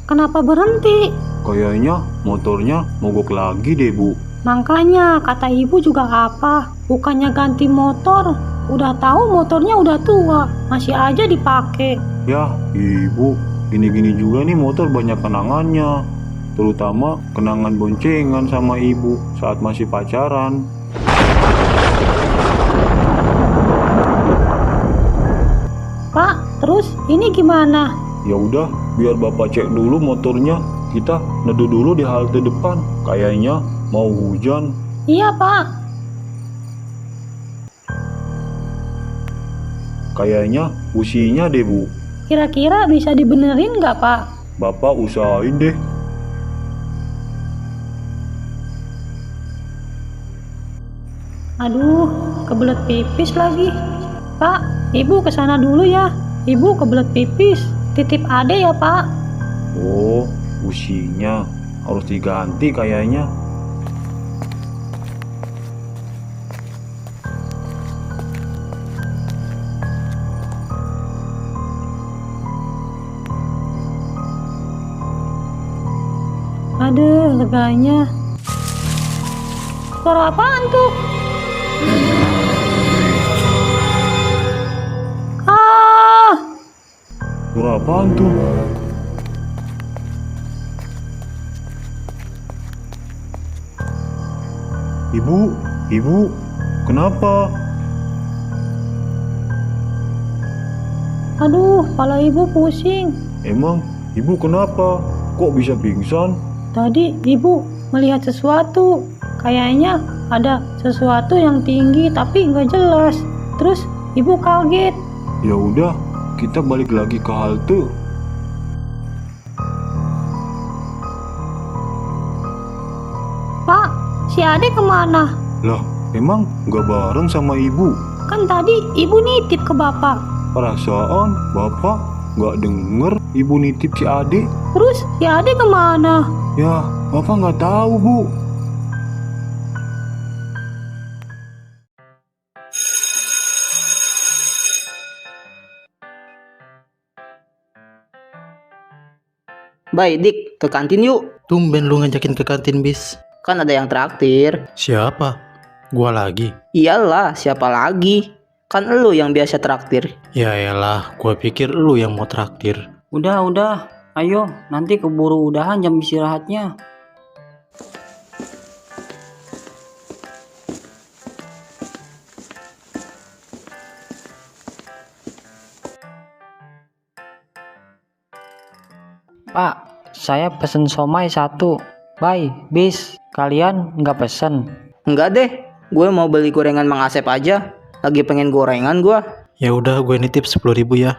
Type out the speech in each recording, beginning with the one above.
kenapa berhenti? Kayaknya motornya mogok lagi deh, Bu. Makanya kata ibu juga apa? Bukannya ganti motor. Udah tahu motornya udah tua, masih aja dipakai. Ya, Ibu, gini-gini juga nih motor banyak kenangannya. Terutama kenangan boncengan sama Ibu saat masih pacaran. Pak, terus ini gimana? Ya udah, biar Bapak cek dulu motornya. Kita neduh dulu di halte depan. Kayaknya mau hujan. Iya, Pak. Kayaknya businya deh, Bu. Kira-kira bisa dibenerin nggak, Pak? Bapak usahain deh. Aduh, kebelet pipis lagi. Pak, ibu kesana dulu ya. Ibu kebelet pipis. Titip ade ya, Pak. Oh, businya harus diganti kayaknya. Aduh, leganya. Suara apaan tuh? Ah, Suara apaan tuh? Ibu, kenapa? aduh, kepala ibu pusing. Emang ibu kenapa? Kok bisa pingsan? Tadi ibu melihat sesuatu. Kayaknya ada sesuatu yang tinggi tapi nggak jelas. Terus ibu kaget. Ya udah, kita balik lagi ke halte. Pak, si Ade kemana? Lah, emang nggak bareng sama ibu? Kan tadi ibu nitip ke bapak. Perasaan bapak nggak denger ibu nitip si adik. Terus si Ade kemana? Ya, bapak nggak tahu, Bu. Baik, Dik, ke kantin yuk. Tumben lu ngajakin ke kantin bis. Kan ada yang traktir. Siapa? Gua lagi. Iyalah, siapa lagi? Kan elu yang biasa traktir. Ya elah, gua pikir lu yang mau traktir. Udah, ayo, nanti keburu udahan jam istirahatnya. Pak, saya pesen somai 1. Bye, bis. Kalian nggak pesen? Enggak deh, gue mau beli gorengan Mang Asep aja. Lagi pengen gorengan gue. Ya udah, gue nitip 10.000 ya.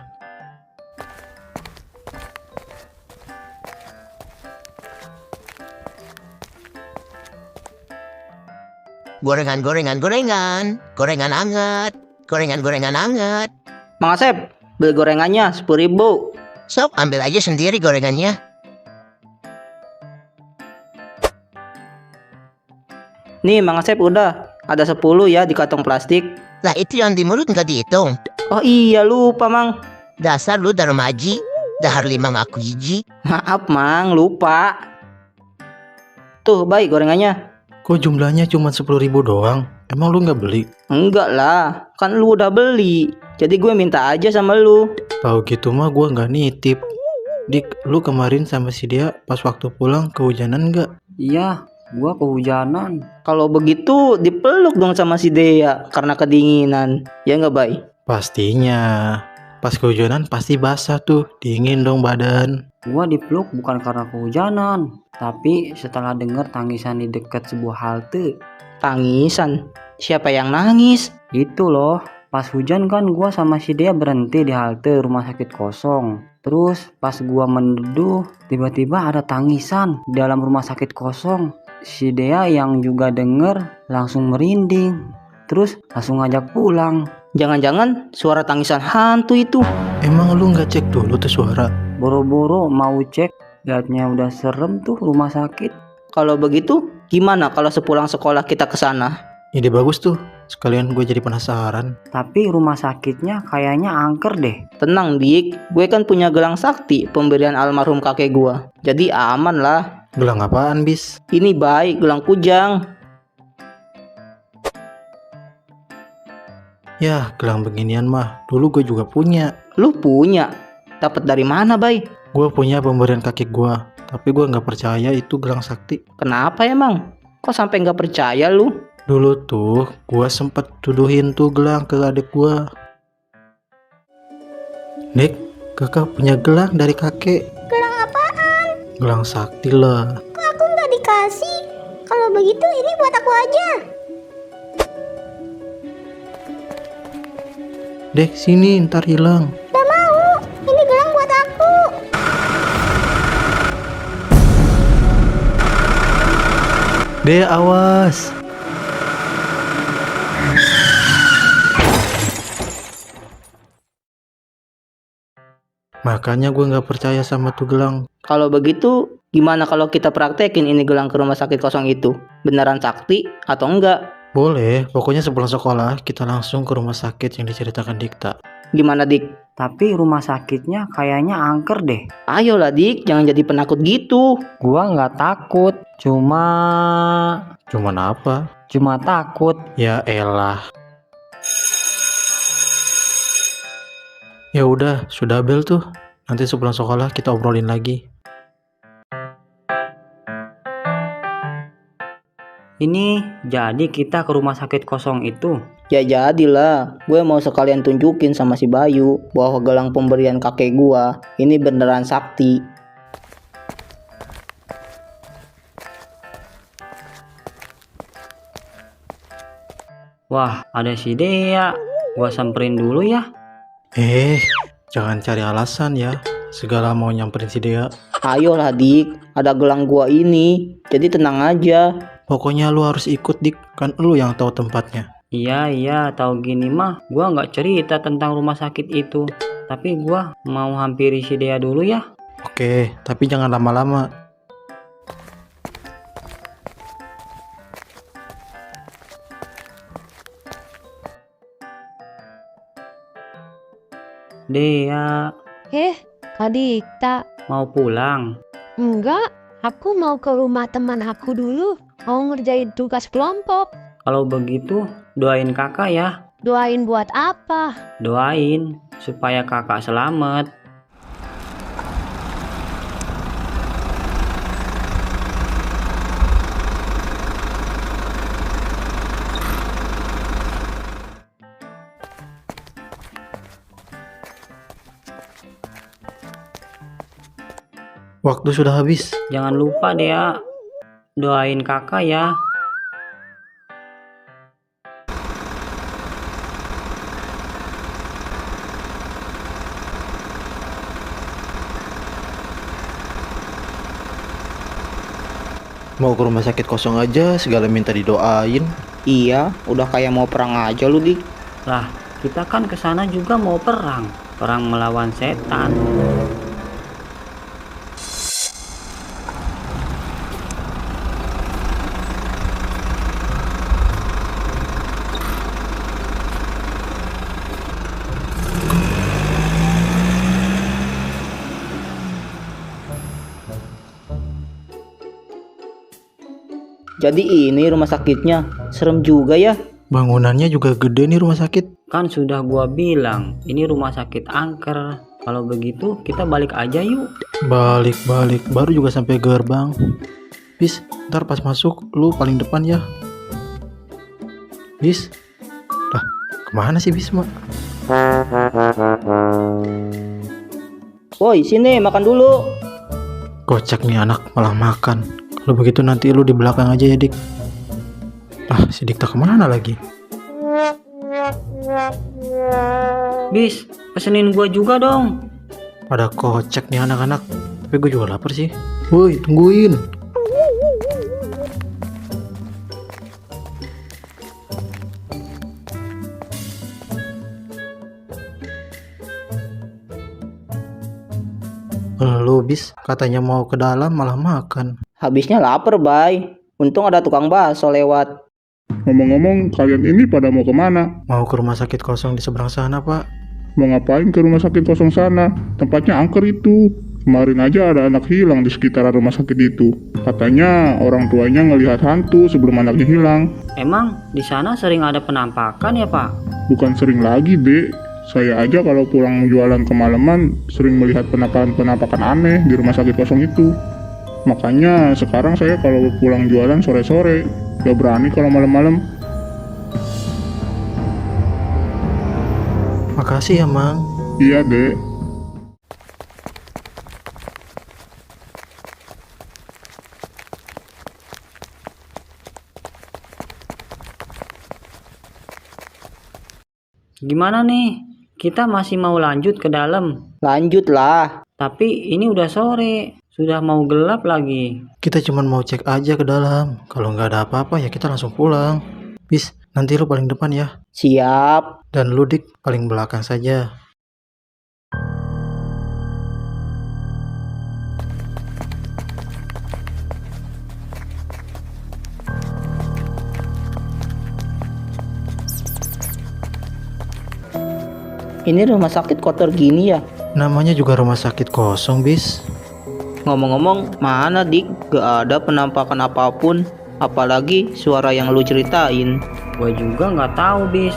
Gorengan anget, gorengan anget. Mang Asep, beli gorengannya 10.000. Sok, ambil aja sendiri gorengannya. Nih Mang Asep udah, ada 10 ya di kantong plastik. Lah itu yang di mulut nggak dihitung. Oh iya lupa Mang. Dasar lu darmaji, dahar 5 ngaku jijik. Maaf Mang, lupa. Tuh baik gorengannya. Kok jumlahnya cuma 10.000 doang? Emang lu nggak beli? Enggak lah, kan lu udah beli. Jadi gue minta aja sama lu. Tahu gitu mah gua nggak nitip. Dik, lu kemarin sama si dia pas waktu pulang kehujanan nggak? Iya, gua kehujanan. Kalau begitu dipeluk dong sama si Dea karena kedinginan. Ya nggak Bay? Pastinya. Pas kehujanan pasti basah tuh, dingin dong badan. Gua dipeluk bukan karena kehujanan, tapi setelah dengar tangisan di dekat sebuah halte. Tangisan? Siapa yang nangis? Itu loh, pas hujan kan gua sama si Dea berhenti di halte rumah sakit kosong. Terus pas gua menduduh, tiba-tiba ada tangisan di dalam rumah sakit kosong. Si Dea yang juga denger langsung merinding. Terus langsung ngajak pulang. Jangan-jangan suara tangisan hantu itu. Emang lu nggak cek dulu tuh suara? Boro-boro mau cek, liatnya udah serem tuh rumah sakit. Kalau begitu, gimana kalau sepulang sekolah kita ke sana? Ide bagus tuh. Sekalian gue jadi penasaran. Tapi rumah sakitnya kayaknya angker deh. Tenang Dik, gue kan punya gelang sakti pemberian almarhum kakek gua. Jadi aman lah. Gelang apaan, Bis? Ini baik, gelang kujang. Ya, gelang beginian mah. Dulu gue juga punya. Lu punya? Dapat dari mana, Bay? Gue punya pemberian kakek gue. Tapi gue nggak percaya itu gelang sakti. Kenapa emang? Kok sampai nggak percaya lu? Dulu tuh gue sempet tuduhin tuh gelang ke adik gue. Dik, kakak punya gelang dari kakek. Gelang apaan? Gelang sakti lah. Kok aku nggak dikasih? Kalau begitu ini buat aku aja. Dek, sini ntar hilang. Gak mau, ini gelang buat aku. Dek, awas. Makanya gue nggak percaya sama tuh gelang. Kalau begitu, gimana kalau kita praktekin ini gelang ke rumah sakit kosong itu? Beneran sakti atau enggak? Boleh, pokoknya sepulang sekolah kita langsung ke rumah sakit yang diceritakan Dikta. Gimana Dik? Tapi rumah sakitnya kayaknya angker deh. Ayolah Dik, jangan jadi penakut gitu. Gua nggak takut, Cuman apa? cuma takut. Ya elah. Ya udah, sudah bel tuh. Nanti sepulang sekolah kita obrolin lagi. Ini jadi kita ke rumah sakit kosong itu. Ya jadilah, gue mau sekalian tunjukin sama si Bayu bahwa gelang pemberian kakek gua ini beneran sakti. Wah, ada si Dea. Gua samperin dulu ya. Jangan cari alasan ya. Segala mau nyamperin si Dea. Ayolah Dik, ada gelang gua ini, jadi tenang aja. Pokoknya lu harus ikut Dik, kan lu yang tahu tempatnya. Iya, tahu gini mah, gua nggak cerita tentang rumah sakit itu. Tapi gua mau hampiri si Dea dulu ya. Oke, tapi jangan lama-lama. Dea, Kak Dikta. mau pulang? Enggak, aku mau ke rumah teman aku dulu. Mau ngerjain tugas kelompok. Kalau begitu, doain kakak ya. Doain buat apa? Doain supaya kakak selamat. Waktu sudah habis. Jangan lupa Dea, doain kakak ya. Mau ke rumah sakit kosong aja, segala minta didoain. Iya, udah kayak mau perang aja lu Dik. Lah, kita kan kesana juga mau perang. Perang melawan setan. Jadi ini rumah sakitnya, serem juga ya. Bangunannya juga gede nih rumah sakit. Kan sudah gua bilang, ini rumah sakit angker. Kalau begitu kita balik aja yuk. Balik, baru juga sampai gerbang. Bis, ntar pas masuk lu paling depan ya. Bis, lah kemana sih Bis mak? Woi, sini makan dulu. Kocak nih anak malah makan. Kalau begitu nanti lu di belakang aja ya Dik. Ah, si Dikta kemana lagi? Bis, pesenin gua juga dong. Pada kocak nih anak-anak. Tapi gue juga lapar sih. Woi, tungguin. Lu Bis, katanya mau ke dalam malah makan. Habisnya lapar, Bay. Untung ada tukang bakso lewat. Ngomong-ngomong, kalian ini pada mau kemana? Mau ke rumah sakit kosong di seberang sana, Pak. Mau ngapain ke rumah sakit kosong sana? Tempatnya angker itu. Kemarin aja ada anak hilang di sekitaran rumah sakit itu. Katanya orang tuanya ngelihat hantu sebelum anaknya hilang. Emang di sana sering ada penampakan ya, Pak? Bukan sering lagi, Dek. Saya aja kalau pulang jualan kemalaman sering melihat penampakan aneh di rumah sakit kosong itu. Makanya sekarang saya kalau pulang jualan sore-sore, gak berani kalau malam-malam. Makasih ya, Mang. Iya, Dek. Gimana nih? Kita masih mau lanjut ke dalam. Lanjutlah. Tapi ini udah sore. Sudah mau gelap lagi. Kita cuma mau cek aja ke dalam. Kalau nggak ada apa-apa ya kita langsung pulang. Bis, nanti lu paling depan ya. Siap. Dan lu Dik paling belakang saja. Ini rumah sakit kotor gini ya? Namanya juga rumah sakit kosong, Bis. Ngomong-ngomong, mana Dik? Gak ada penampakan apapun. Apalagi suara yang lu ceritain. Gua juga nggak tahu, Bis.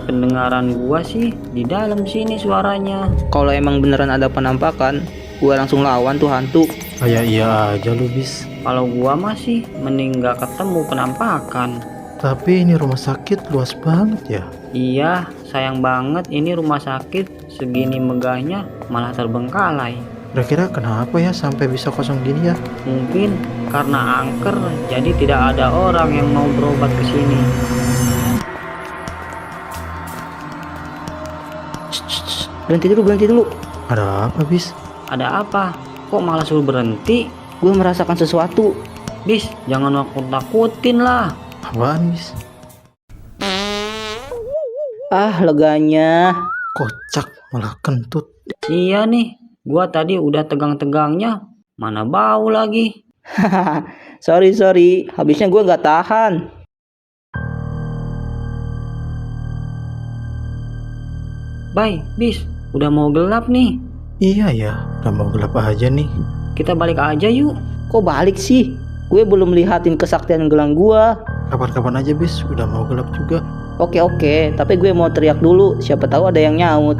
Pendengaran gua sih di dalam sini suaranya. Kalau emang beneran ada penampakan, gua langsung lawan tuh hantu. Kayak iya aja lu, Bis. Kalau gua masih mending nggak ketemu penampakan. Tapi ini rumah sakit luas banget ya. Iya, sayang banget ini rumah sakit segini megahnya malah terbengkalai. Kira-kira kenapa ya sampai bisa kosong gini ya? Mungkin karena angker, jadi tidak ada orang yang mau berobat ke sini. Berhenti dulu. Ada apa, Bis? Ada apa? Kok malah suruh berhenti? Gue merasakan sesuatu. Bis, jangan nakut-nakutin lah. Apaan, Bis? Ah, leganya. Kocak, malah kentut. Iya nih, gua tadi udah tegang-tegangnya, mana bau lagi. sorry. Habisnya gue nggak tahan. Bye, Bis, udah mau gelap nih. Iya ya, udah mau gelap aja nih. Kita balik aja yuk. Kok balik sih? Gue belum lihatin kesaktian gelang gua. Kapan-kapan aja, Bis, udah mau gelap juga. Oke, tapi gue mau teriak dulu, siapa tahu ada yang nyaut.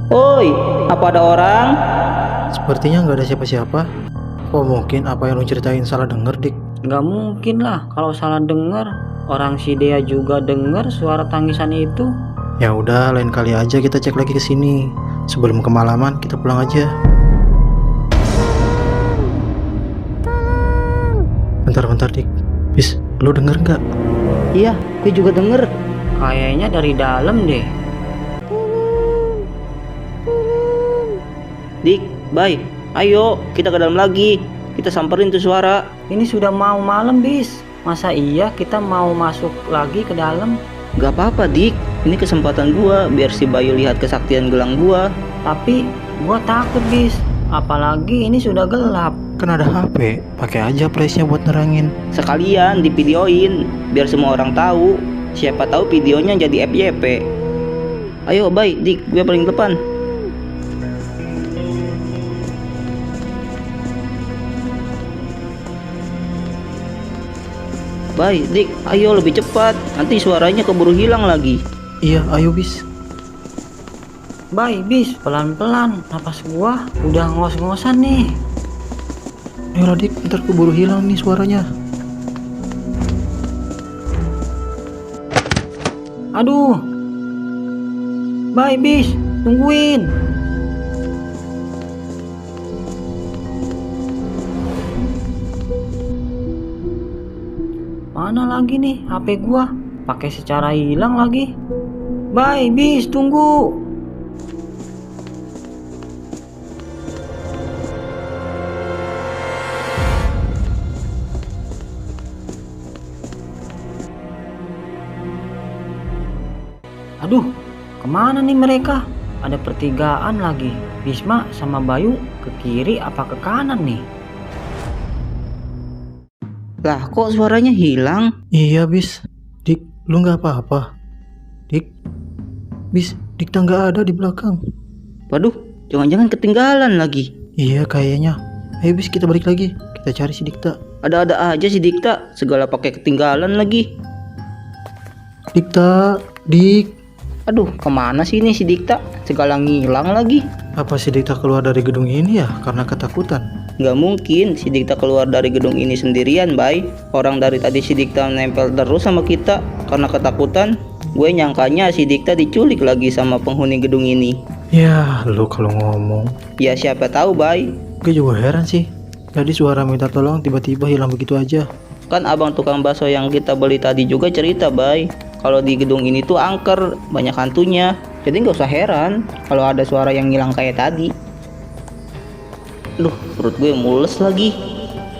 Oi, apa ada orang? Sepertinya nggak ada siapa-siapa. Oh, mungkin apa yang lu ceritain salah denger, Dik. Nggak mungkin lah kalau salah denger. Orang si Dea juga denger suara tangisan itu. Ya udah, lain kali aja kita cek lagi ke sini. Sebelum kemalaman kita pulang aja. Bentar, Dik. Bis, lu denger nggak? Iya, gue juga denger. Kayaknya dari dalam deh. Dik, bye. Ayo, kita ke dalam lagi. Kita samperin tuh suara. Ini sudah mau malam, Bis. Masa iya kita mau masuk lagi ke dalam? Gak apa-apa, Dik. Ini kesempatan gua biar si Bayu lihat kesaktian gelang gua. Tapi gua takut, Bis. Apalagi ini sudah gelap. Kan ada HP, pakai aja flashnya buat nerangin. Sekalian divideoin biar semua orang tahu. Siapa tahu videonya jadi FYP. Ayo, bye, Dik. Gue paling depan. Bye, Dik. Ayo lebih cepat. Nanti suaranya keburu hilang lagi. Iya, ayo, Bis. Bye, Bis. Pelan-pelan. Napas gua udah ngos-ngosan nih. Ayo, Dik. Ntar keburu hilang nih suaranya. Aduh. Bye, Bis. Tungguin. Mana lagi nih HP gua? Pakai secara hilang lagi. Bye, Bis. Tunggu. Aduh, kemana nih mereka? Ada pertigaan lagi. Bisma sama Bayu ke kiri apa ke kanan nih? Lah kok suaranya hilang? Iya bis. Dik, lu nggak apa-apa? Dik, bis, Dikta nggak ada di belakang. Waduh, jangan-jangan ketinggalan lagi. Iya kayaknya. Ayo bis, kita balik lagi. Kita cari si Dikta. Ada-ada aja si Dikta, segala pakai ketinggalan lagi. Dikta, Dik. Aduh, kemana sih ini si Dikta? Segala ngilang lagi. Apa si Dikta keluar dari gedung ini ya karena ketakutan? Nggak mungkin si Dikta keluar dari gedung ini sendirian, Bay. Orang dari tadi si Dikta nempel terus sama kita karena ketakutan. Gue nyangkanya si Dikta diculik lagi sama penghuni gedung ini. Ya, lu kalau ngomong. Ya siapa tahu, Bay. Gue juga heran sih. Jadi suara minta tolong tiba-tiba hilang begitu aja. Kan abang tukang bakso yang kita beli tadi juga cerita, Bay. Kalau di gedung ini tuh angker, banyak hantunya. Jadi nggak usah heran kalau ada suara yang hilang kayak tadi. Duh, perut gue mules lagi.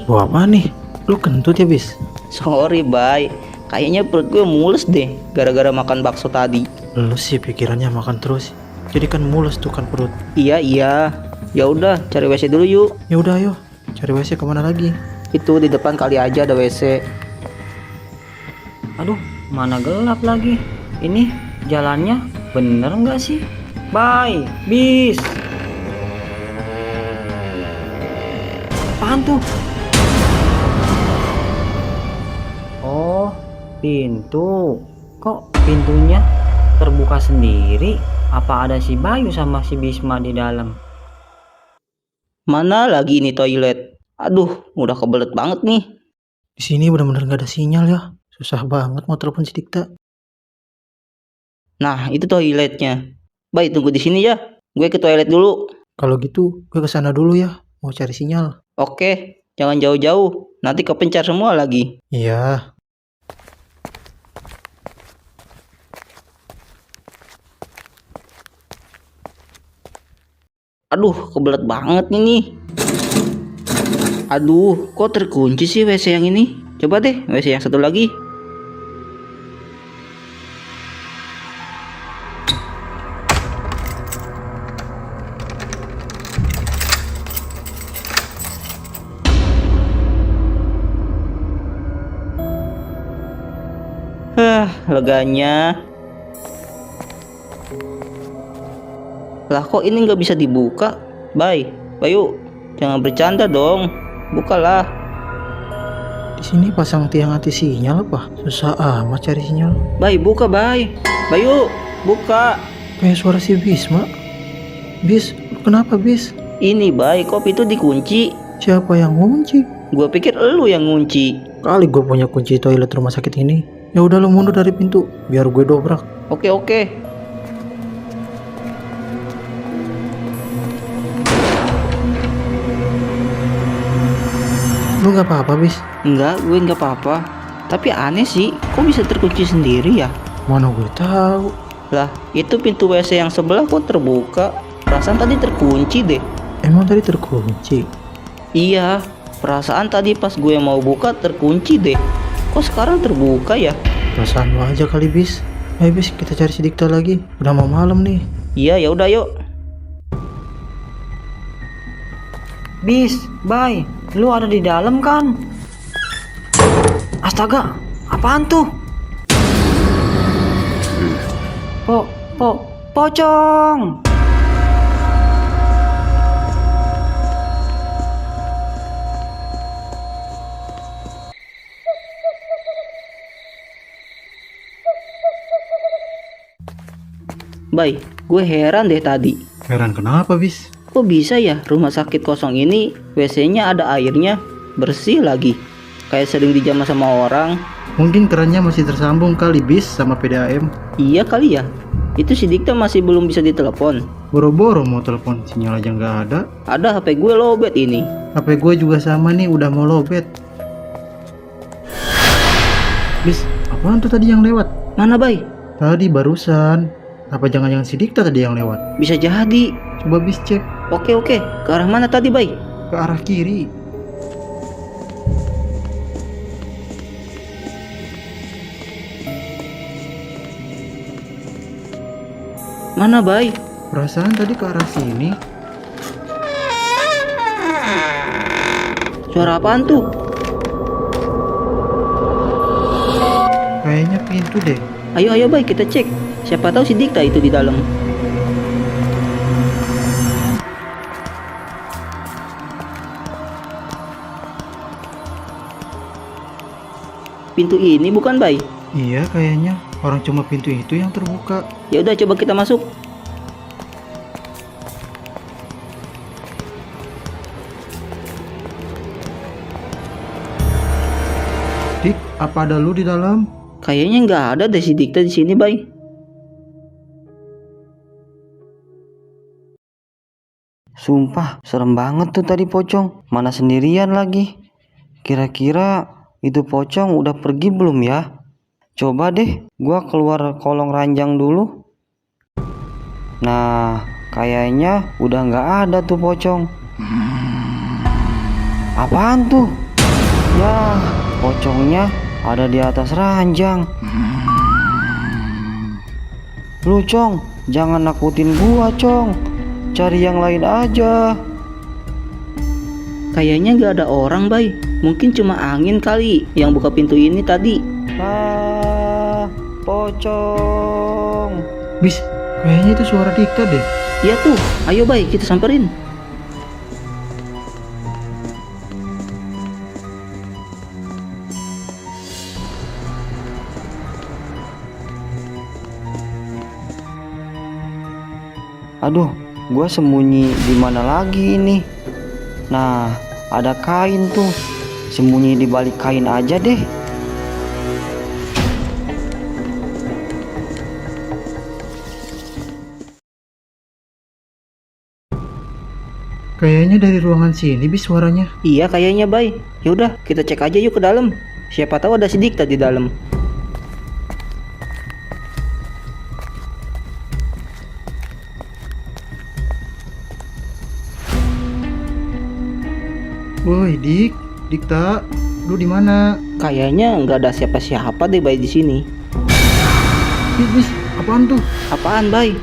Wah, apa nih? Lu kentut ya, bis? Sorry, Bay. Kayaknya perut gue mules deh gara-gara makan bakso tadi. Lu sih pikirannya makan terus. Jadi kan mules tuh kan perut. Iya. Ya udah, cari WC dulu yuk. Ya udah ayo, cari WC kemana lagi? Itu di depan kali aja ada WC. Aduh, mana gelap lagi. Ini jalannya bener nggak sih? Bye, bis. Apaan tuh? Oh, pintu. Kok pintunya terbuka sendiri? Apa ada si Bayu sama si Bisma di dalam? Mana lagi ini toilet? Aduh, udah kebelet banget nih. Di sini benar-benar nggak ada sinyal ya. Susah banget mau telepon si Dikta. Nah, itu toiletnya. Bay, tunggu di sini ya. Gue ke toilet dulu. Kalau gitu, gue kesana dulu ya. Mau cari sinyal. Oke, jangan jauh-jauh. Nanti kepencar semua lagi. Iya. Aduh, kebelet banget nih. Aduh, kok terkunci sih WC yang ini? Coba deh WC yang satu lagi. Leganya. Lah kok ini nggak bisa dibuka? Bayu, jangan bercanda dong. Bukalah. Di sini pasang tiang anti sinyal apa? Susah amat cari sinyal. Buka, Bayu, buka. Kayak suara si Bisma. Bis, lu kenapa bis? Ini kok pintu dikunci? Siapa yang ngunci? Gua pikir elu yang ngunci. Kali gue punya kunci toilet rumah sakit ini. Ya udah lu mundur dari pintu, biar gue dobrak. Oke. Lu nggak apa-apa bis? Enggak, gue nggak apa-apa. Tapi aneh sih, kok bisa terkunci sendiri ya? Mana gue tahu. Lah, itu pintu WC yang sebelah kok terbuka? Perasaan tadi terkunci deh. Emang tadi terkunci? Iya, perasaan tadi pas gue mau buka terkunci deh. Kok sekarang terbuka ya? Perasaan lu aja kali bis. Ayo bis, kita cari si Dikta lagi. Udah mau malam nih. Iya, ya udah yuk. Bis, Bay, lu ada di dalam kan? Astaga, apaan tuh? Pocong. Gue heran deh tadi. Heran kenapa bis? Kok bisa ya rumah sakit kosong ini WC-nya ada airnya, bersih lagi. Kayak sering dijamah sama orang. Mungkin kerannya masih tersambung kali bis sama PDAM. Iya kali ya. Itu si Dikta masih belum bisa ditelepon. Boro-boro mau telepon, sinyal aja nggak ada. Ada HP gue lowbat ini. HP gue juga sama nih, udah mau lowbat. Bis, apaan tuh tadi yang lewat? Mana Bay? Tadi barusan. Apa jangan-jangan si Dikta tadi yang lewat? Bisa jadi. Coba bis cek. Oke. Ke arah mana tadi Bay? Ke arah kiri. Mana Bay? Perasaan tadi ke arah sini. Suara apaan tuh? kayaknya pintu deh. Ayo ayo Bay, kita cek. Siapa tahu si Dikta itu di dalam. Pintu ini bukan Bay? Iya kayaknya, orang cuma pintu itu yang terbuka. Ya udah coba kita masuk. Dik, apa ada lu di dalam? Kayaknya nggak ada deh si Dikta di sini Bay. Sumpah, serem banget tuh tadi pocong. Mana sendirian lagi. Kira-kira itu pocong udah pergi belum ya? Coba deh, gua keluar kolong ranjang dulu. Nah, kayaknya udah nggak ada tuh pocong. Apaan tuh? Ya, pocongnya ada di atas ranjang. Lu Cong, jangan nakutin gua Cong. Cari yang lain aja. Kayaknya nggak ada orang Bay. Mungkin cuma angin kali yang buka pintu ini tadi. Ah, pocong. Bis, kayaknya itu suara Dikta deh. Iya tuh, ayo Bay kita samperin. Aduh, gua sembunyi di mana lagi ini? Nah, ada kain tuh. Sembunyi di balik kain aja deh. Kayaknya dari ruangan sini bis suaranya. Iya kayaknya Bay. Yaudah kita cek aja yuk ke dalam. Siapa tahu ada si Dikta di dalam. Woi Dik, Dikta, lu di mana? Kayaknya nggak ada siapa-siapa deh Bay di sini. Bis, apaan tuh? Apaan Bay?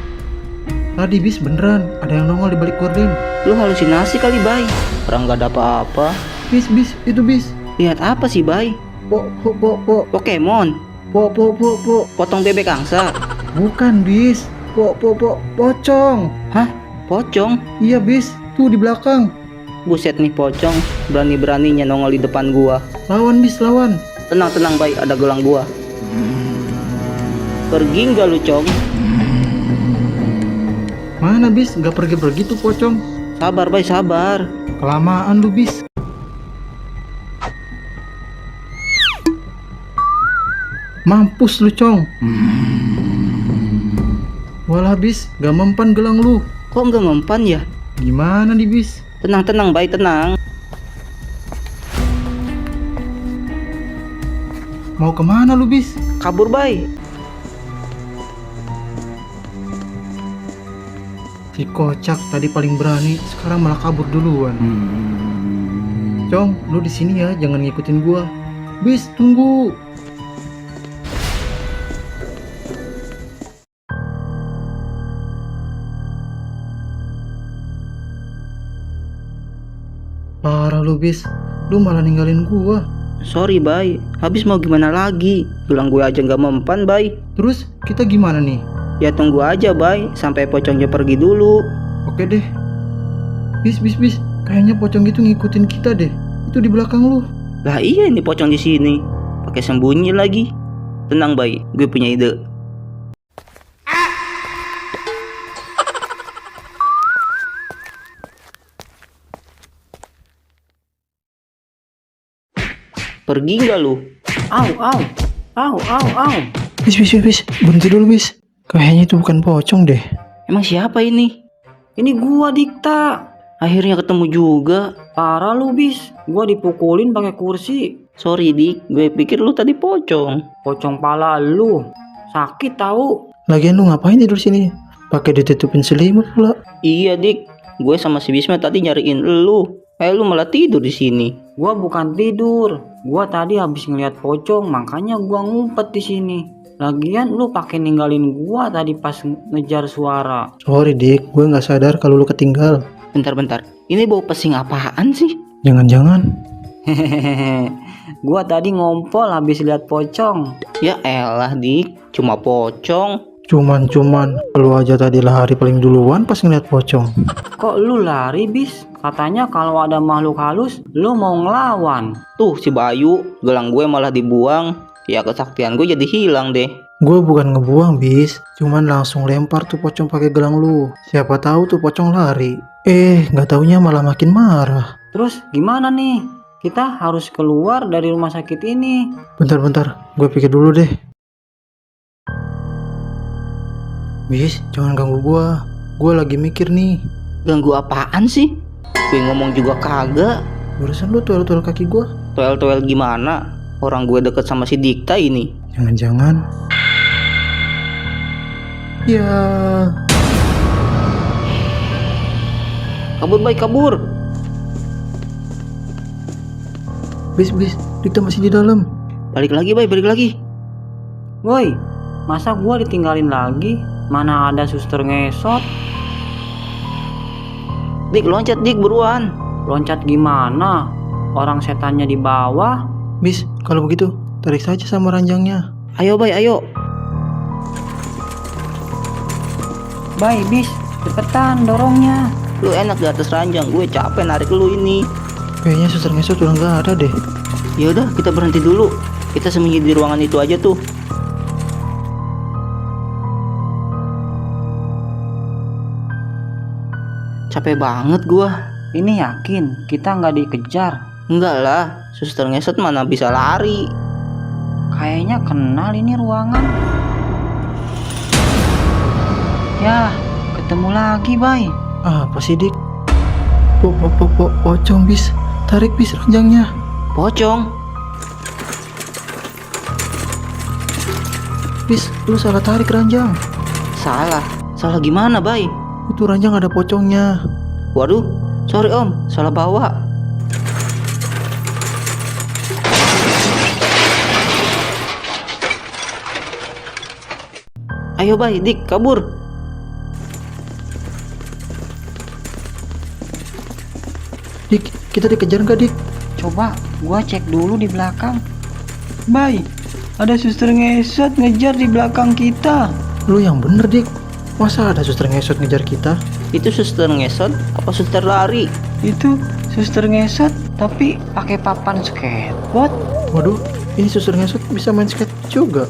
Tadi bis beneran, ada yang nongol di balik gorden. Lu halusinasi kali Bay. Orang nggak ada apa-apa. Bis, itu bis. Lihat apa sih Bay? Po. Pokemon. Po. Potong bebek angsa. Bukan bis. Pocong. Hah? Pocong? Iya bis, tuh di belakang. Buset nih pocong, berani-beraninya nongol di depan gua. Lawan bis, lawan. Tenang Bay, ada gelang gua. Pergi nggak lu Cong? Mana bis, nggak pergi-pergi tuh pocong. Sabar Bay, sabar. Kelamaan lu bis. Mampus lu Cong. Walah bis, gak mempan gelang lu. Kok nggak mempan ya? Gimana nih bis? Tenang Bay, tenang. Mau kemana lu bis? Kabur Bay. Si kocak tadi paling berani, sekarang malah kabur duluan. Cong, lu di sini ya, jangan ngikutin gua. Bis, tunggu. Parah lu bis, lu malah ninggalin gua. Sorry Bay, habis mau gimana lagi? Gelang gue aja nggak mempan Bay. Terus kita gimana nih? Ya tunggu aja Bay, sampai pocongnya pergi dulu. Oke deh. Bis, kayaknya pocong itu ngikutin kita deh. Itu di belakang lu. Lah iya ini pocong di sini. Pakai sembunyi lagi. Tenang Bay, gue punya ide. Pergi nggak lu? Au. Bis, berhenti dulu bis. Kayaknya itu bukan pocong deh. Emang siapa ini? Ini gua Dikta. Akhirnya ketemu juga. Parah lu bis. Gua dipukulin pakai kursi. Sorry Dik, gue pikir lu tadi pocong. Pocong pala lu. Sakit tahu. Lagian lu ngapain tidur sini? Pakai ditutupin selimut pula. Iya Dik, gue sama si Bisma tadi nyariin lu. Lu malah tidur di sini. Gua bukan tidur. Gua tadi habis ngeliat pocong, makanya gua ngumpet di sini. Lagian lu pakai ninggalin gua tadi pas ngejar suara. Sorry Dik, gue nggak sadar kalau lu ketinggal. Bentar. Ini bau pesing apaan sih? Jangan-jangan Hehehe. Gua tadi ngompol habis lihat pocong. Ya elah Dik, cuma pocong. Cuman lu aja tadi lari paling duluan pas ngeliat pocong. Kok lu lari, Bis? Katanya kalau ada makhluk halus, lu mau ngelawan. Tuh si Bayu, gelang gue malah dibuang. Ya kesaktian gue jadi hilang deh. Gue bukan ngebuang bis, cuman langsung lempar tuh pocong pakai gelang lu. Siapa tahu tuh pocong lari. Nggak taunya malah makin marah. Terus gimana nih? Kita harus keluar dari rumah sakit ini. Bentar, gue pikir dulu deh. Bis, jangan ganggu gua. Gua lagi mikir nih. Ganggu apaan sih? Gue ngomong juga kagak. Barusan lu toel-toel kaki gua. Toel-toel gimana? Orang gue deket sama si Dikta ini. Jangan-jangan. Ya. Kabur baik kabur. Bis, Dikta masih di dalam. Balik lagi baik, balik lagi. Woi, masa gua ditinggalin lagi? Mana ada suster ngesot? Dik loncat Dik buruan. Loncat gimana? Orang setannya di bawah. Bis, kalau begitu tarik saja sama ranjangnya. Ayo baik, ayo. Bay, Bis, cepetan dorongnya. Lu enak di atas ranjang, gue capek narik lu ini. Kayaknya suster ngesot udah nggak ada deh. Ya udah, kita berhenti dulu. Kita sembunyi di ruangan itu aja tuh. Capek banget gua. Ini yakin kita nggak dikejar? Enggak lah, suster ngesot mana bisa lari. Kayaknya kenal ini ruangan. Ya, ketemu lagi, Bay. Apa sih Dik? Pocong bis. Tarik bis ranjangnya. Pocong? Bis, lu salah tarik ranjang. Salah? Salah gimana, Bay? Itu ranjang ada pocongnya. Waduh, sorry om, salah bawa. Ayo Bay, Dik, kabur. Dik, kita dikejar nggak Dik? Coba gua cek dulu di belakang. Bay, ada suster ngesot ngejar di belakang kita. Lu yang bener Dik. Masa ada suster ngesot ngejar kita? Itu suster ngesot apa suster lari? Itu suster ngesot tapi pakai papan skateboard. Waduh, ini suster ngesot bisa main skate juga.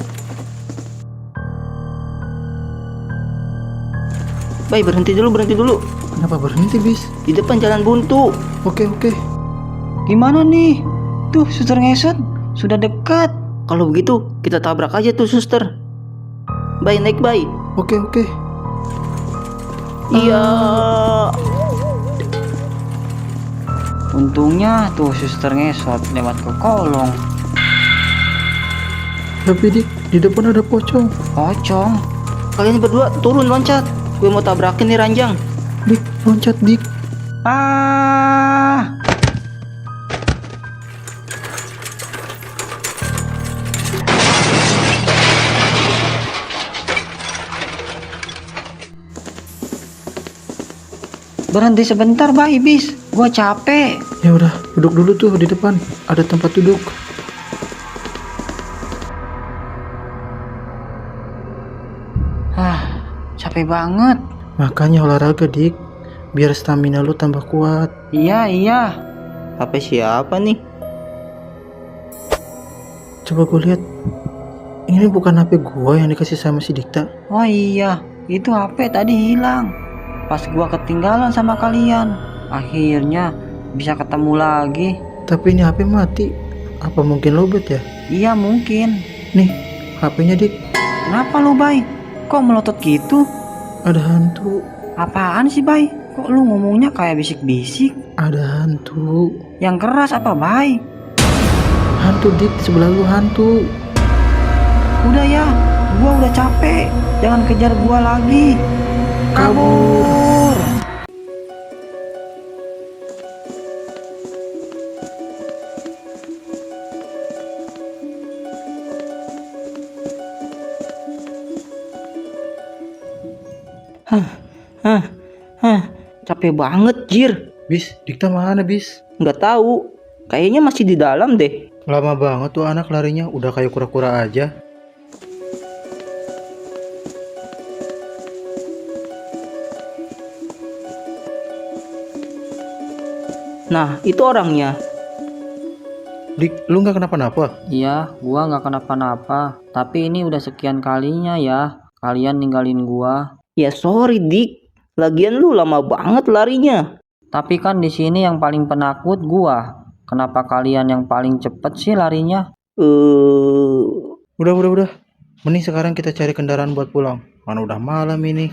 Bay, berhenti dulu, berhenti dulu. Kenapa berhenti bis? Di depan jalan buntu. Oke. Gimana nih? Tuh suster ngesot sudah dekat. Kalau begitu, kita tabrak aja tuh suster. Bay, naik Bay. Oke. Iya. Untungnya tuh suster ngesot lewat ke kolong. Tapi Dik, di depan ada pocong. Pocong. Kalian berdua turun loncat. Gue mau tabrakin nih ranjang. Dik, loncat Dik. Ah. Berhenti sebentar, Bay, bis. Gua capek. Ya udah, duduk dulu tuh di depan. Ada tempat duduk. Capek banget. Makanya olahraga Dik, biar stamina lu tambah kuat. Iya. HP siapa nih? Coba gue lihat. Ini bukan HP gua yang dikasih sama si Dikta. Oh iya, itu HP tadi hilang. Pas gua ketinggalan sama kalian. Akhirnya bisa ketemu lagi. Tapi ini HP mati. Apa mungkin lowbat ya? Iya mungkin. Nih, HP-nya Dik. Kenapa lu, Bay? Kok melotot gitu? Ada hantu. Apaan sih, Bay? Kok lu ngomongnya kayak bisik-bisik? Ada hantu. Yang keras apa, Bay? Hantu Dik, sebelah lu hantu. Udah ya, gua udah capek. Jangan kejar gua lagi. Kabur. Capek banget, Jir. Bis, Dikta mana bis? Nggak tahu. Kayaknya masih di dalam deh. Lama banget tuh anak larinya, udah kayak kura-kura aja. Nah, itu orangnya. Dik, lu nggak kenapa-napa? Iya, gua nggak kenapa-napa. Tapi ini udah sekian kalinya ya kalian ninggalin gua. Ya sorry Dik, lagian lu lama banget larinya. Tapi kan di sini yang paling penakut gua. Kenapa kalian yang paling cepet sih larinya? Udah. Mending sekarang kita cari kendaraan buat pulang. Mana udah malam ini.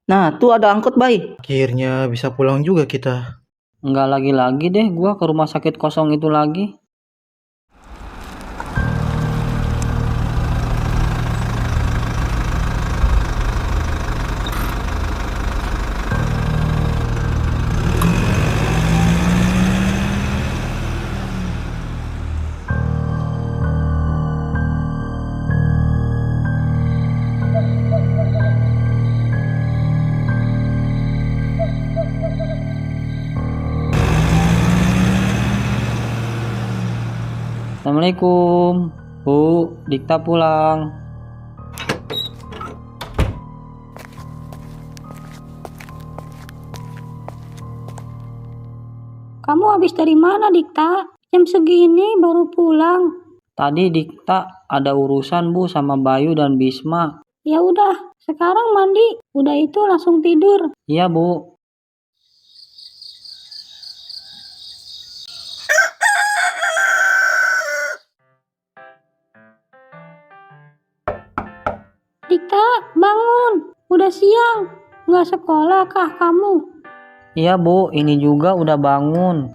Nah, tuh ada angkot, Bay. Akhirnya bisa pulang juga kita. Nggak lagi-lagi deh gua ke rumah sakit kosong itu lagi. Assalamualaikum, Bu. Dikta pulang. Kamu habis dari mana, Dikta? Jam segini baru pulang. Tadi Dikta ada urusan Bu sama Bayu dan Bisma. Ya udah, sekarang mandi. Udah itu langsung tidur. Iya Bu. Dikta, bangun. Udah siang. Nggak sekolah kah kamu? Iya Bu, ini juga udah bangun.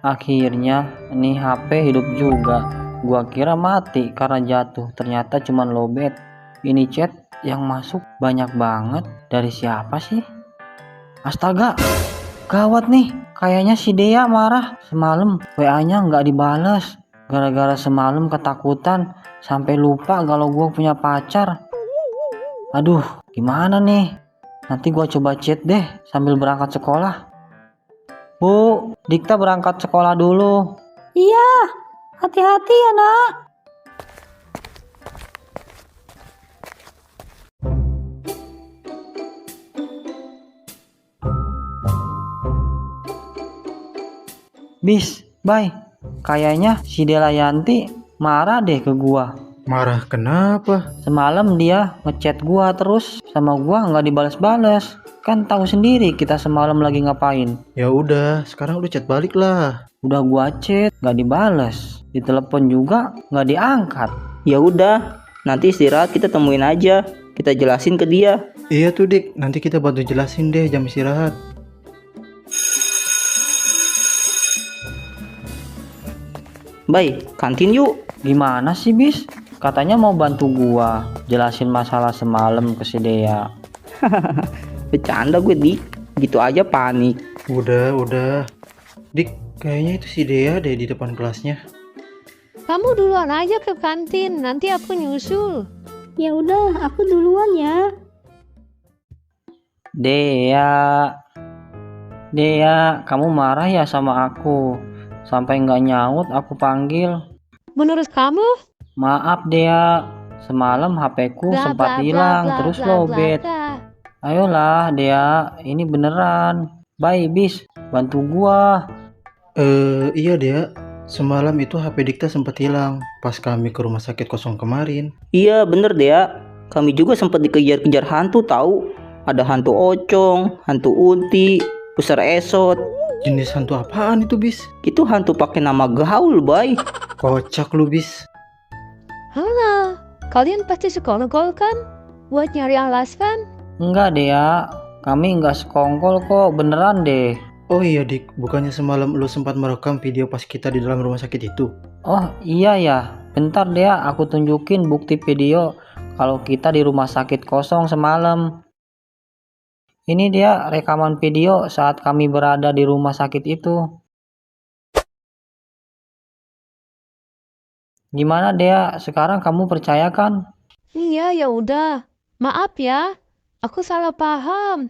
Akhirnya nih HP hidup juga. Gua kira mati karena jatuh, ternyata cuman lowbat. Ini chat yang masuk banyak banget. Dari siapa sih? Astaga, gawat nih. Kayaknya si Dea marah. Semalam WA-nya nggak dibalas. Gara-gara semalam ketakutan sampai lupa kalau gua punya pacar. Aduh, gimana nih? Nanti gua coba chat deh sambil berangkat sekolah. Bu, Dikta berangkat sekolah dulu. Iya, hati-hati ya nak. Bis, bye. Kayaknya si Delayanti marah deh ke gua. Marah kenapa? Semalam dia ngechat gua terus sama gua nggak dibalas-balas. Kan tahu sendiri kita semalam lagi ngapain. Ya udah, sekarang lu chat balik lah. Udah gua chat nggak dibalas, ditelepon juga nggak diangkat. Ya udah, nanti istirahat kita temuin aja. Kita jelasin ke dia. Iya tuh Dik, nanti kita bantu jelasin deh jam istirahat. Bay, kantin yuk. Gimana sih Bis? Katanya mau bantu gua jelasin masalah semalam ke si Dea. Bercanda gue Dik, gitu aja panik. Udah. Dik, kayaknya itu si Dea deh di depan kelasnya. Kamu duluan aja ke kantin, nanti aku nyusul. Ya udah, aku duluan ya. Dea, kamu marah ya sama aku? Sampai nggak nyaut aku panggil. Menurut kamu? Maaf Dea, semalam HPku sempat hilang terus lowbat. Ayolah Dea, ini beneran. Bye Bis, bantu gua. Iya Dea, semalam itu HP Dikta sempat hilang pas kami ke rumah sakit kosong kemarin. Iya bener Dea, kami juga sempat dikejar-kejar hantu tahu. Ada hantu ocong, hantu unti, pusar esot. Jenis hantu apaan itu Bis? Itu hantu pakai nama gaul, Bay. Kocak lu Bis. Halo, kalian pasti sekongkol kan? Buat nyari alasan? Enggak Dea, kami nggak sekongkol kok, beneran deh. Oh iya Dik, bukannya semalam lu sempat merekam video pas kita di dalam rumah sakit itu? Oh iya ya, bentar Dea, aku tunjukin bukti video kalau kita di rumah sakit kosong semalam. Ini dia rekaman video saat kami berada di rumah sakit itu. Gimana Dea, sekarang kamu percaya kan? Iya, ya udah. Maaf ya, aku salah paham.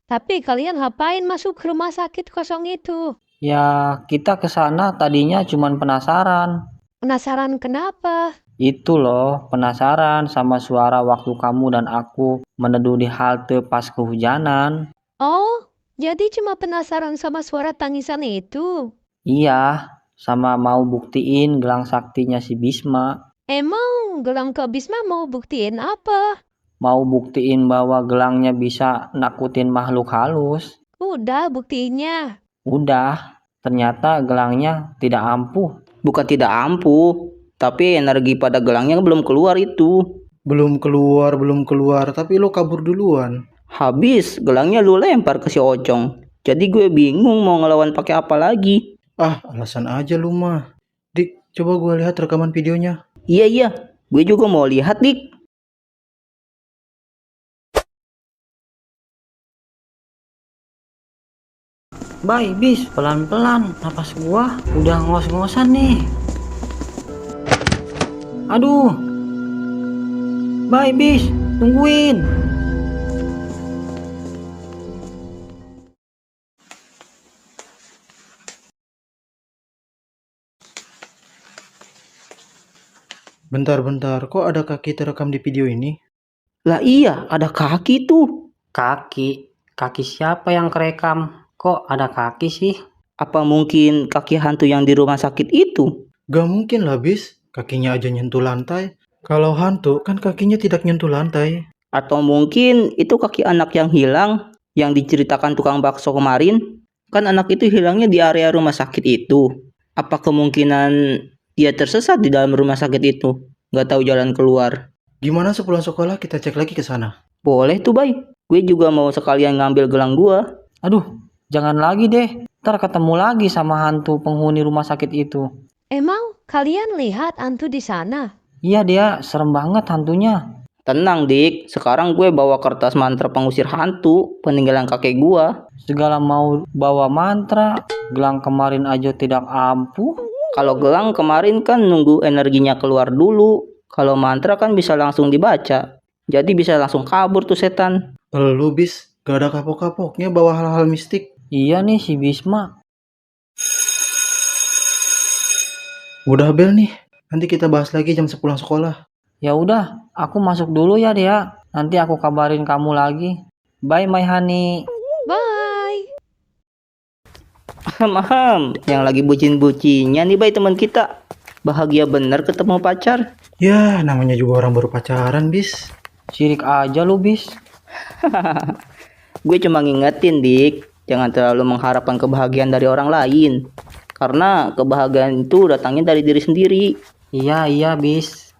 Tapi kalian ngapain masuk ke rumah sakit kosong itu? Ya, kita ke sana tadinya cuman penasaran. Penasaran kenapa? Itu loh, penasaran sama suara waktu kamu dan aku meneduh di halte pas kehujanan. Oh, jadi cuma penasaran sama suara tangisan itu? Iya, sama mau buktiin gelang saktinya si Bisma. Emang gelang ke Bisma mau buktiin apa? Mau buktiin bahwa gelangnya bisa nakutin makhluk halus. Udah buktinya. Udah, ternyata gelangnya tidak ampuh. Bukan tidak ampuh, tapi energi pada gelangnya belum keluar itu. Belum keluar, tapi lo kabur duluan. Habis gelangnya lu lempar ke si Ocong. Jadi gue bingung mau ngelawan pakai apa lagi. Ah, alasan aja lu mah. Dik, coba gue lihat rekaman videonya. Iya, gue juga mau lihat, Dik. Bay, bis, pelan-pelan. Napas gua udah ngos-ngosan nih. Aduh. Bay, bis, tungguin. Bentar, kok ada kaki terekam di video ini? Lah iya, ada kaki tuh. Kaki siapa yang kerekam? Kok ada kaki sih? Apa mungkin kaki hantu yang di rumah sakit itu? Gak mungkin lah, bis. Kakinya aja nyentuh lantai. Kalau hantu kan kakinya tidak nyentuh lantai. Atau mungkin itu kaki anak yang hilang yang diceritakan tukang bakso kemarin? Kan anak itu hilangnya di area rumah sakit itu. Apa kemungkinan dia tersesat di dalam rumah sakit itu? Gak tahu jalan keluar. Gimana sepulang sekolah kita cek lagi ke sana? Boleh tuh, Bay. Gue juga mau sekalian ngambil gelang gua. Aduh, jangan lagi deh. Ntar ketemu lagi sama hantu penghuni rumah sakit itu. Emang kalian lihat hantu di sana? Iya dia, serem banget hantunya. Tenang, Dik. Sekarang gue bawa kertas mantra pengusir hantu peninggalan kakek gua. Segala mau bawa mantra, gelang kemarin aja tidak ampuh. Kalau gelang kemarin kan nunggu energinya keluar dulu. Kalau mantra kan bisa langsung dibaca. Jadi bisa langsung kabur tuh setan. Lu bis, gak ada kapok-kapoknya bawa hal-hal mistik. Iya nih si Bisma. Udah bel nih, nanti kita bahas lagi jam sepulang sekolah. Ya udah, aku masuk dulu ya dia. Nanti aku kabarin kamu lagi. Bye my honey. Bye. Aham, yang lagi bucin-bucinnya nih, Bay, teman kita. Bahagia bener ketemu pacar. Ya, namanya juga orang baru pacaran, bis. Sirik aja lu bis. Gue cuma ngingetin, Dik. Jangan terlalu mengharapkan kebahagiaan dari orang lain. Karena kebahagiaan itu datangnya dari diri sendiri. Iya bis.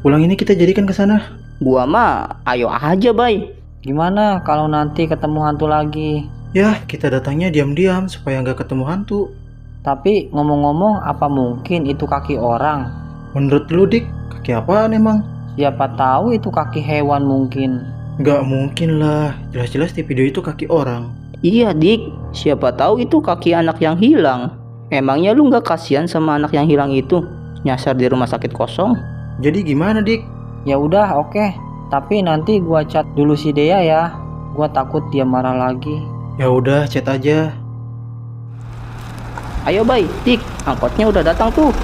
Pulang ini kita jadikan ke sana. Gua mah ayo aja, Bay. Gimana kalau nanti ketemu hantu lagi? Ya, kita datangnya diam-diam supaya nggak ketemu hantu. Tapi ngomong-ngomong, apa mungkin itu kaki orang? Menurut lu, Dik, kaki apaan emang? Siapa tahu itu kaki hewan mungkin. Nggak mungkin lah, jelas-jelas di video itu kaki orang. Iya, Dik. Siapa tahu itu kaki anak yang hilang. Emangnya lu nggak kasihan sama anak yang hilang itu? Nyasar di rumah sakit kosong. Jadi gimana, Dik? Ya udah, oke. Tapi nanti gua chat dulu si Dea ya. Gua takut dia marah lagi. Ya udah, chat aja. Ayo, Bay. Dik, angkotnya udah datang tuh.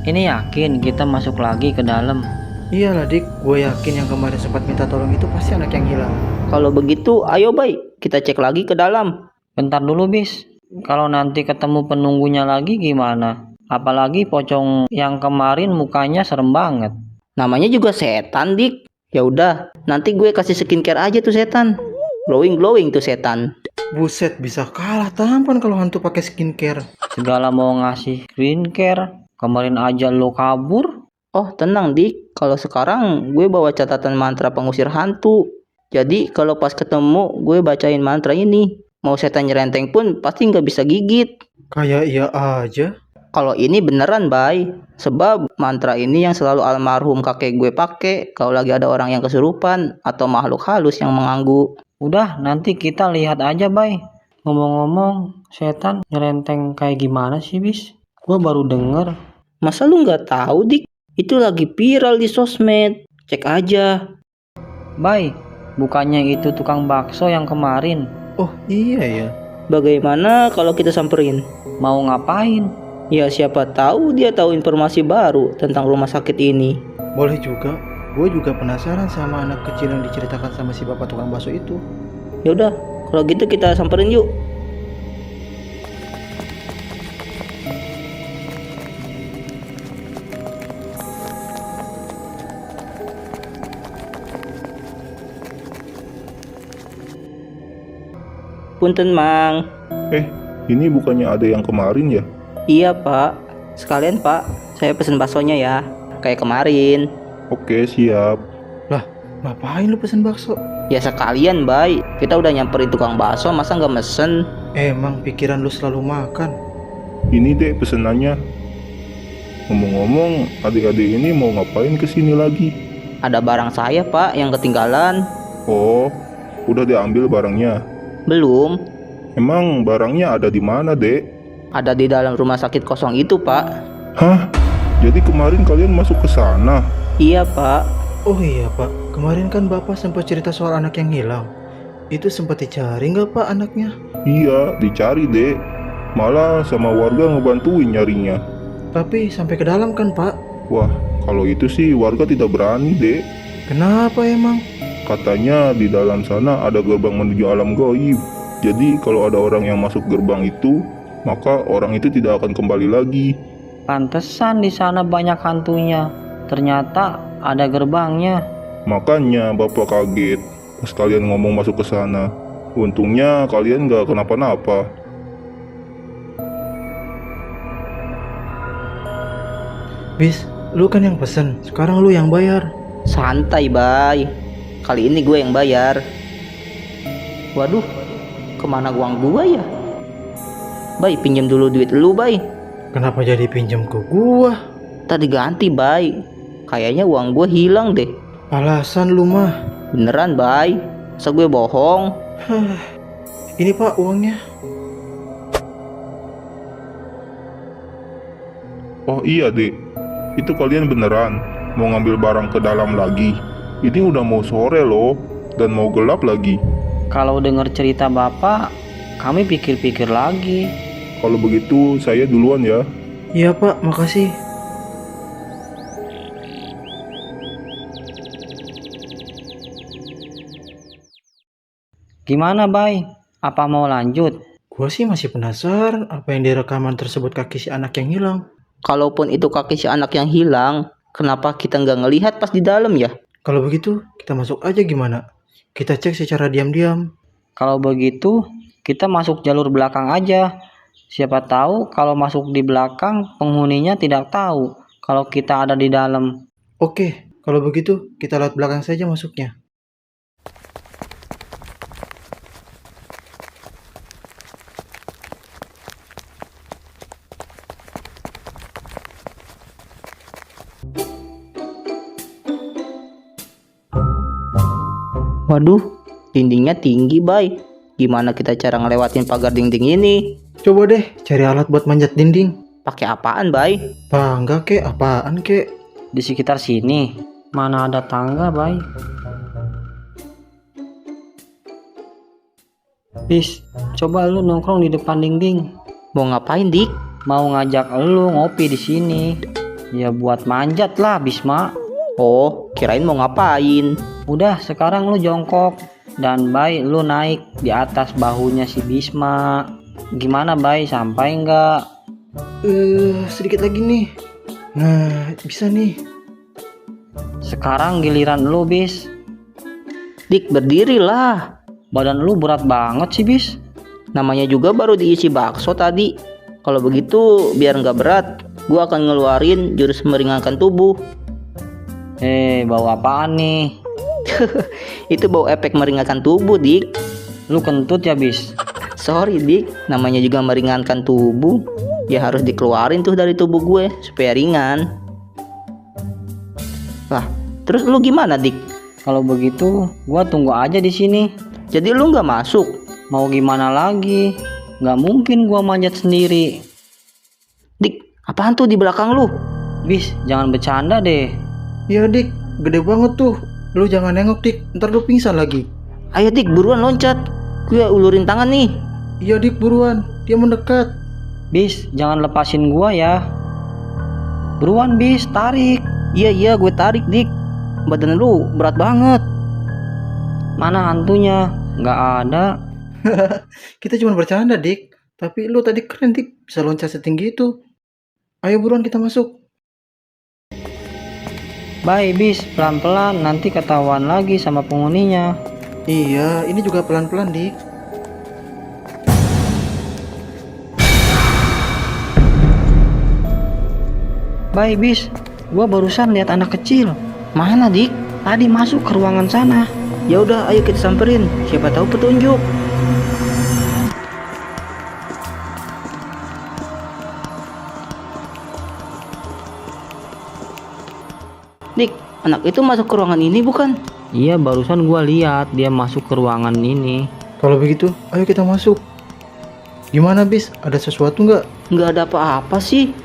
Ini yakin kita masuk lagi ke dalam. Iyalah, Dik, gue yakin yang kemarin sempat minta tolong itu pasti anak yang hilang. Kalau begitu, ayo, Bay. Kita cek lagi ke dalam. Bentar dulu bis. Kalau nanti ketemu penunggunya lagi gimana? Apalagi pocong yang kemarin mukanya serem banget. Namanya juga setan, Dik. Ya udah, nanti gue kasih skincare aja tuh setan. Glowing tuh setan. Buset, bisa kalah tampan kalau hantu pakai skincare. Segala mau ngasih skincare, kemarin aja lo kabur. Oh, tenang, Dik. Kalau sekarang gue bawa catatan mantra pengusir hantu. Jadi kalau pas ketemu gue bacain mantra ini. Mau setan nyerenteng pun pasti nggak bisa gigit. Kayak iya aja. Kalau ini beneran, Bay. Sebab mantra ini yang selalu almarhum kakek gue pakai kalau lagi ada orang yang kesurupan atau makhluk halus yang mengganggu. Udah, nanti kita lihat aja, Bay. Ngomong-ngomong, setan nyerenteng kayak gimana sih, Bis? Gua baru denger. Masa lu nggak tahu, Dik? Itu lagi viral di sosmed. Cek aja. Bay, bukannya itu tukang bakso yang kemarin. Oh iya ya. Bagaimana kalau kita samperin? Mau ngapain? Ya siapa tahu dia tahu informasi baru tentang rumah sakit ini. Boleh juga. Gue juga penasaran sama anak kecil yang diceritakan sama si bapak tukang bakso itu. Yaudah, kalau gitu kita samperin yuk. Punten, Mang. Ini bukannya ada yang kemarin ya? Iya, Pak. Sekalian, Pak, saya pesen baksonya ya. Kayak kemarin. Oke, siap. Ngapain lu pesen bakso? Ya sekalian, Bay. Kita udah nyamperin tukang bakso, masa nggak mesen? Emang pikiran lu selalu makan. Ini deh pesenannya. Ngomong-ngomong, adik-adik ini mau ngapain kesini lagi? Ada barang saya, Pak, yang ketinggalan. Oh, udah diambil barangnya. Belum. Emang barangnya ada di mana, Dek? Ada di dalam rumah sakit kosong itu, Pak. Hah? Jadi kemarin kalian masuk ke sana? Iya, Pak. Oh iya pak, kemarin kan bapak sempat cerita soal anak yang hilang. Itu sempat dicari nggak pak anaknya? Iya, dicari, Dek. Malah sama warga ngebantuin nyarinya. Tapi sampai ke dalam kan pak? Wah, kalau itu sih warga tidak berani, Dek. Kenapa emang? Katanya di dalam sana ada gerbang menuju alam gaib. Jadi kalau ada orang yang masuk gerbang itu, maka orang itu tidak akan kembali lagi. Pantesan di sana banyak hantunya. Ternyata ada gerbangnya. Makanya bapak kaget pas kalian ngomong masuk ke sana. Untungnya kalian gak kenapa-napa. Bis, lu kan yang pesen, sekarang lu yang bayar. Santai, Bay. Kali ini gue yang bayar. Waduh, kemana uang gue ya? Bay, pinjam dulu duit lu, Bay. Kenapa jadi pinjam ke gua? Tadi ganti, Bay. Kayaknya uang gue hilang deh. Alasan lu mah. Beneran, Bay. Masa gue bohong? Ini pak uangnya. Oh iya, Dek. Itu kalian beneran mau ngambil barang ke dalam lagi? Ini udah mau sore loh, dan mau gelap lagi. Kalau dengar cerita bapak, kami pikir-pikir lagi. Kalau begitu saya duluan ya. Iya pak, makasih. Gimana, Bay? Apa mau lanjut? Gua sih masih penasaran apa yang di rekaman tersebut kaki si anak yang hilang. Kalaupun itu kaki si anak yang hilang, kenapa kita nggak ngelihat pas di dalam ya? Kalau begitu, kita masuk aja gimana? Kita cek secara diam-diam. Kalau begitu, kita masuk jalur belakang aja. Siapa tahu kalau masuk di belakang, penghuninya tidak tahu kalau kita ada di dalam. Oke, kalau begitu kita lewat belakang saja masuknya. Waduh, dindingnya tinggi, Bay. Gimana kita cara ngelewatin pagar dinding ini? Coba deh cari alat buat manjat dinding. Pakai apaan, Bay? Tangga kek, apaan kek? Di sekitar sini, mana ada tangga, Bay? Bis, coba lu nongkrong di depan dinding. Mau ngapain, Dik? Mau ngajak lu ngopi di sini. Ya buat manjat lah, Bisma. Oh, kirain mau ngapain? Udah, sekarang lu jongkok dan Bay lu naik di atas bahunya si Bisma. Gimana Bay, sampai nggak? Sedikit lagi nih. Nah, bisa nih. Sekarang giliran lu Bis. Dik, berdirilah. Badan lu berat banget sih Bis. Namanya juga baru diisi bakso tadi. Kalau begitu biar nggak berat, gua akan ngeluarin jurus meringankan tubuh. Bau apaan nih? Itu bau efek meringankan tubuh, Dik. Lu kentut ya Bis? Sorry, Dik. Namanya juga meringankan tubuh. Ya harus dikeluarin tuh dari tubuh gue supaya ringan. Lah, terus lu gimana, Dik? Kalau begitu, gua tunggu aja di sini. Jadi lu nggak masuk? Mau gimana lagi? Nggak mungkin gua manjat sendiri. Dik, apaan tuh di belakang lu? Bis, jangan bercanda deh. Iya Dik, gede banget tuh. Lu jangan nengok Dik, ntar lu pingsan lagi. Ayo Dik, buruan loncat. Gue ulurin tangan nih. Iya Dik, buruan. Dia mendekat. Bis, jangan lepasin gua ya. Buruan Bis, tarik. Iya, gue tarik, Dik. Badan lu berat banget. Mana hantunya? Nggak ada. Kita cuma bercanda Dik. Tapi lu tadi keren Dik, bisa loncat setinggi itu. Ayo buruan kita masuk. Bye Bis, pelan-pelan, nanti ketahuan lagi sama penghuninya. Iya, ini juga pelan-pelan Dik. Bye Bis, gua barusan lihat anak kecil. Mana, Dik? Tadi masuk ke ruangan sana. Ya udah, ayo kita samperin. Siapa tahu petunjuk. Dik, anak itu masuk ke ruangan ini bukan? Iya, barusan gua lihat dia masuk ke ruangan ini. Kalau begitu, ayo kita masuk. Gimana Bis? Ada sesuatu nggak? Nggak ada apa-apa sih.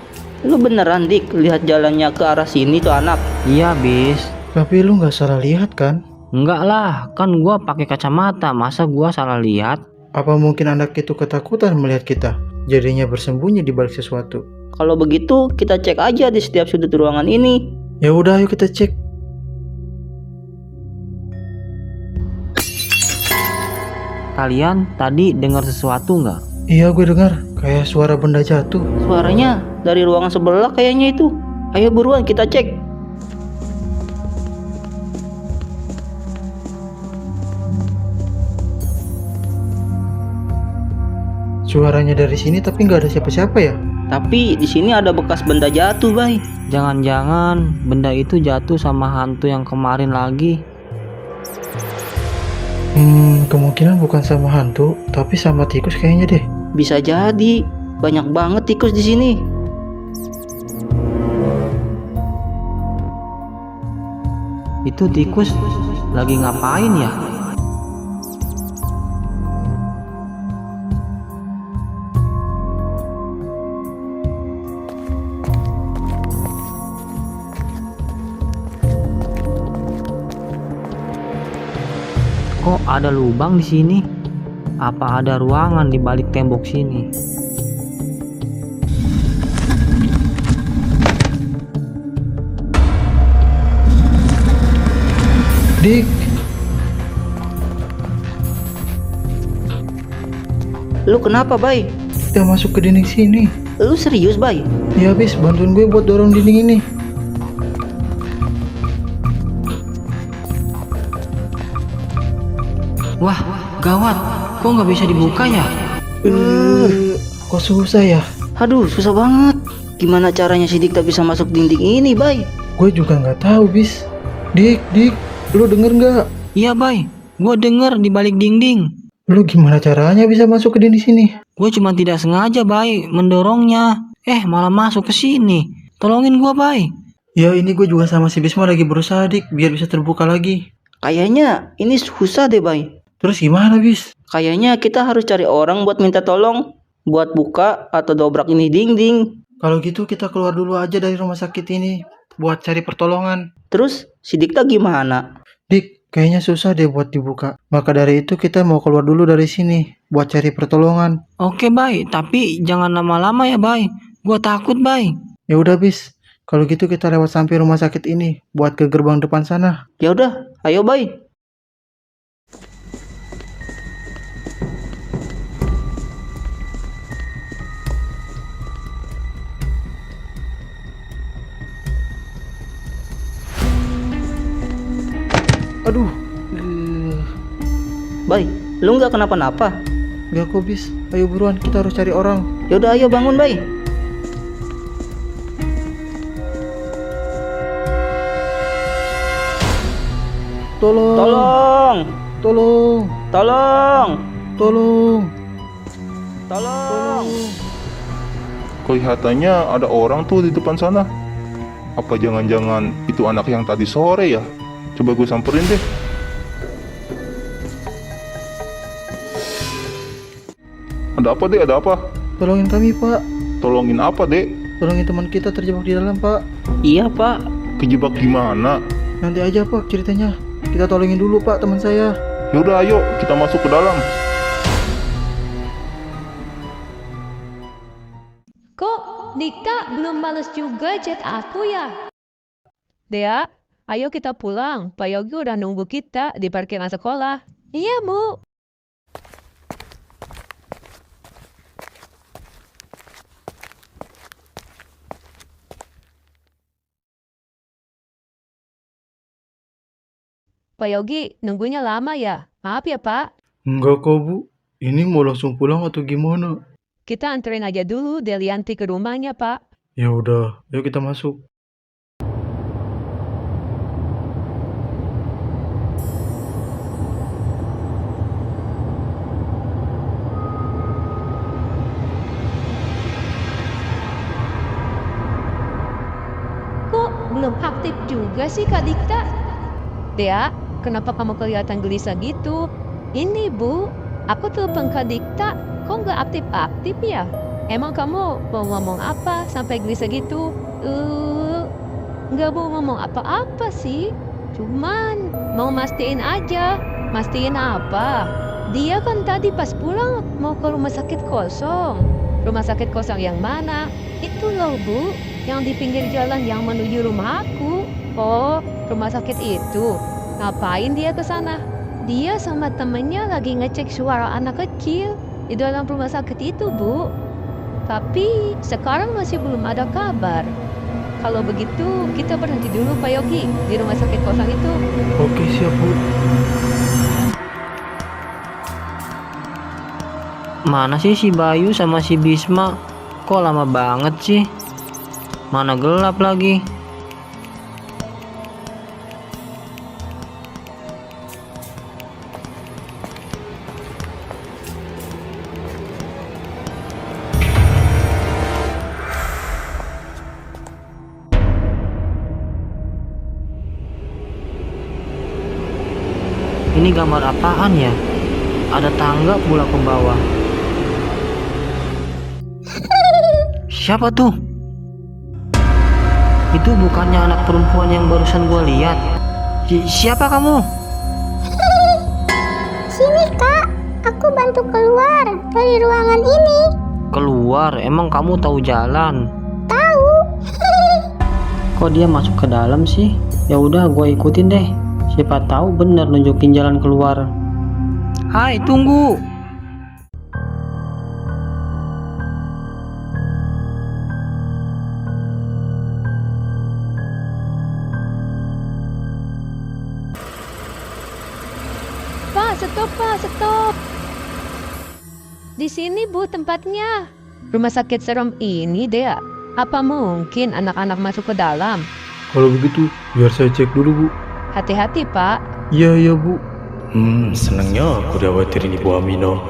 Lu beneran, Dik, lihat jalannya ke arah sini tuh anak? Iya Bis. Tapi lu nggak salah lihat kan? Enggak lah, kan gua pakai kacamata, masa gua salah lihat? Apa mungkin anak itu ketakutan melihat kita? Jadinya bersembunyi di balik sesuatu. Kalau begitu, kita cek aja di setiap sudut ruangan ini. Ya udah, ayo kita cek. Kalian tadi dengar sesuatu nggak? Iya, gue dengar kayak suara benda jatuh. Suaranya dari ruangan sebelah kayaknya itu. Ayo buruan kita cek. Suaranya dari sini tapi nggak ada siapa-siapa ya? Tapi di sini ada bekas benda jatuh, Bay. Jangan-jangan benda itu jatuh sama hantu yang kemarin lagi. Kemungkinan bukan sama hantu, tapi sama tikus kayaknya deh. Bisa jadi. Banyak banget tikus di sini. Itu tikus lagi ngapain ya? Kok ada lubang di sini? Apa ada ruangan di balik tembok sini? Dik, Lu kenapa, Bay? kita masuk ke dinding sini. Lu serius, Bay? Ya habis bantuin gue buat dorong dinding ini. Wah, gawat. Kok nggak bisa dibuka ya? Kok susah ya? Aduh, susah banget. Gimana caranya si Dik tak bisa masuk dinding ini, Bay? Gue juga nggak tahu, bis. Dik, lu denger nggak? Iya, Bay. Gua denger di balik dinding. Lu gimana caranya bisa masuk ke dinding sini? Gue cuma tidak sengaja, Bay, mendorongnya. Malah masuk ke sini. Tolongin gua, Bay. Ya ini gue juga sama si Bisma lagi berusaha Dik biar bisa terbuka lagi. Kayaknya ini susah deh, Bay. Terus gimana, bis? Kayaknya kita harus cari orang buat minta tolong, buat buka atau dobrak ini dinding. Kalau gitu kita keluar dulu aja dari rumah sakit ini buat cari pertolongan. Terus si Dikta gimana? Dik, kayaknya susah deh buat dibuka. Maka dari itu kita mau keluar dulu dari sini buat cari pertolongan. Oke, Bay, tapi jangan lama-lama ya, Bay. Gua takut, Bay. Ya udah, bis. Kalau gitu kita lewat sampai rumah sakit ini buat ke gerbang depan sana. Ya udah, ayo, Bay. Aduh. Bay, lu nggak kenapa-napa? Gak kok bis. Ayo buruan, kita harus cari orang. Yaudah ayo bangun Bay. Tolong. Tolong, Tolong. tolong, Tolong. tolong. Kelihatannya ada orang tuh di depan sana. Apa jangan-jangan itu anak yang tadi sore ya? Coba gue samperin deh. Ada apa dek? Ada apa? Tolongin kami, Pak. Tolongin apa dek? Tolongin teman kita terjebak di dalam, Pak. Iya Pak. Kejebak gimana? Nanti aja, Pak, ceritanya. Kita tolongin dulu, Pak, teman saya. Yaudah ayo kita masuk ke dalam. Kok Dikta belum balas juga chat aku ya? Dea, ayo kita pulang. Pak Yogi udah nunggu kita di parkiran sekolah. Iya, Bu. Pak Yogi, nunggunya lama ya? Maaf ya, Pak. Enggak kok, Bu. Ini mau langsung pulang atau gimana? Kita anterin aja dulu Delianti ke rumahnya, Pak. Ya udah, ayo kita masuk. Kok belum aktif juga sih Kak Dikta? Dea, kenapa kamu kelihatan gelisah gitu? Ini Bu, aku telepon Kak Dikta, kok nggak aktif-aktif ya? Emang kamu mau ngomong apa sampai gelisah gitu? Nggak mau ngomong apa-apa sih. Cuman mau mastiin aja. Mastiin apa? Dia kan tadi pas pulang mau ke rumah sakit kosong. Rumah sakit kosong yang mana? Itu loh Bu, yang di pinggir jalan yang menuju rumah aku. Oh, rumah sakit itu. Ngapain dia ke sana? Dia sama temennya lagi ngecek suara anak kecil di dalam rumah sakit itu, Bu. Tapi sekarang masih belum ada kabar. Kalau begitu, kita berhenti dulu Pak Yogi di rumah sakit kosong itu. Oke, siap, Bu. Mana sih si Bayu sama si Bisma? Kok lama banget sih? Mana gelap lagi? Ini gambar apaan ya? Ada tangga pula ke bawah. Siapa tuh? Itu bukannya anak perempuan yang barusan gua lihat. Siapa kamu? Sini kak, aku bantu keluar dari ruangan ini. Keluar? Emang kamu tahu jalan? Tahu. Kok dia masuk ke dalam sih? Ya udah, gua ikutin deh. Siapa tahu bener nunjukin jalan keluar. Hai, tunggu. Pak, stop. Di sini Bu tempatnya. Rumah sakit serem ini, Dea. Apa mungkin anak-anak masuk ke dalam? Kalau begitu, biar saya cek dulu, Bu. Hati-hati, Pak. Iya, Bu. Senangnya aku khawatirin Ibu Amino.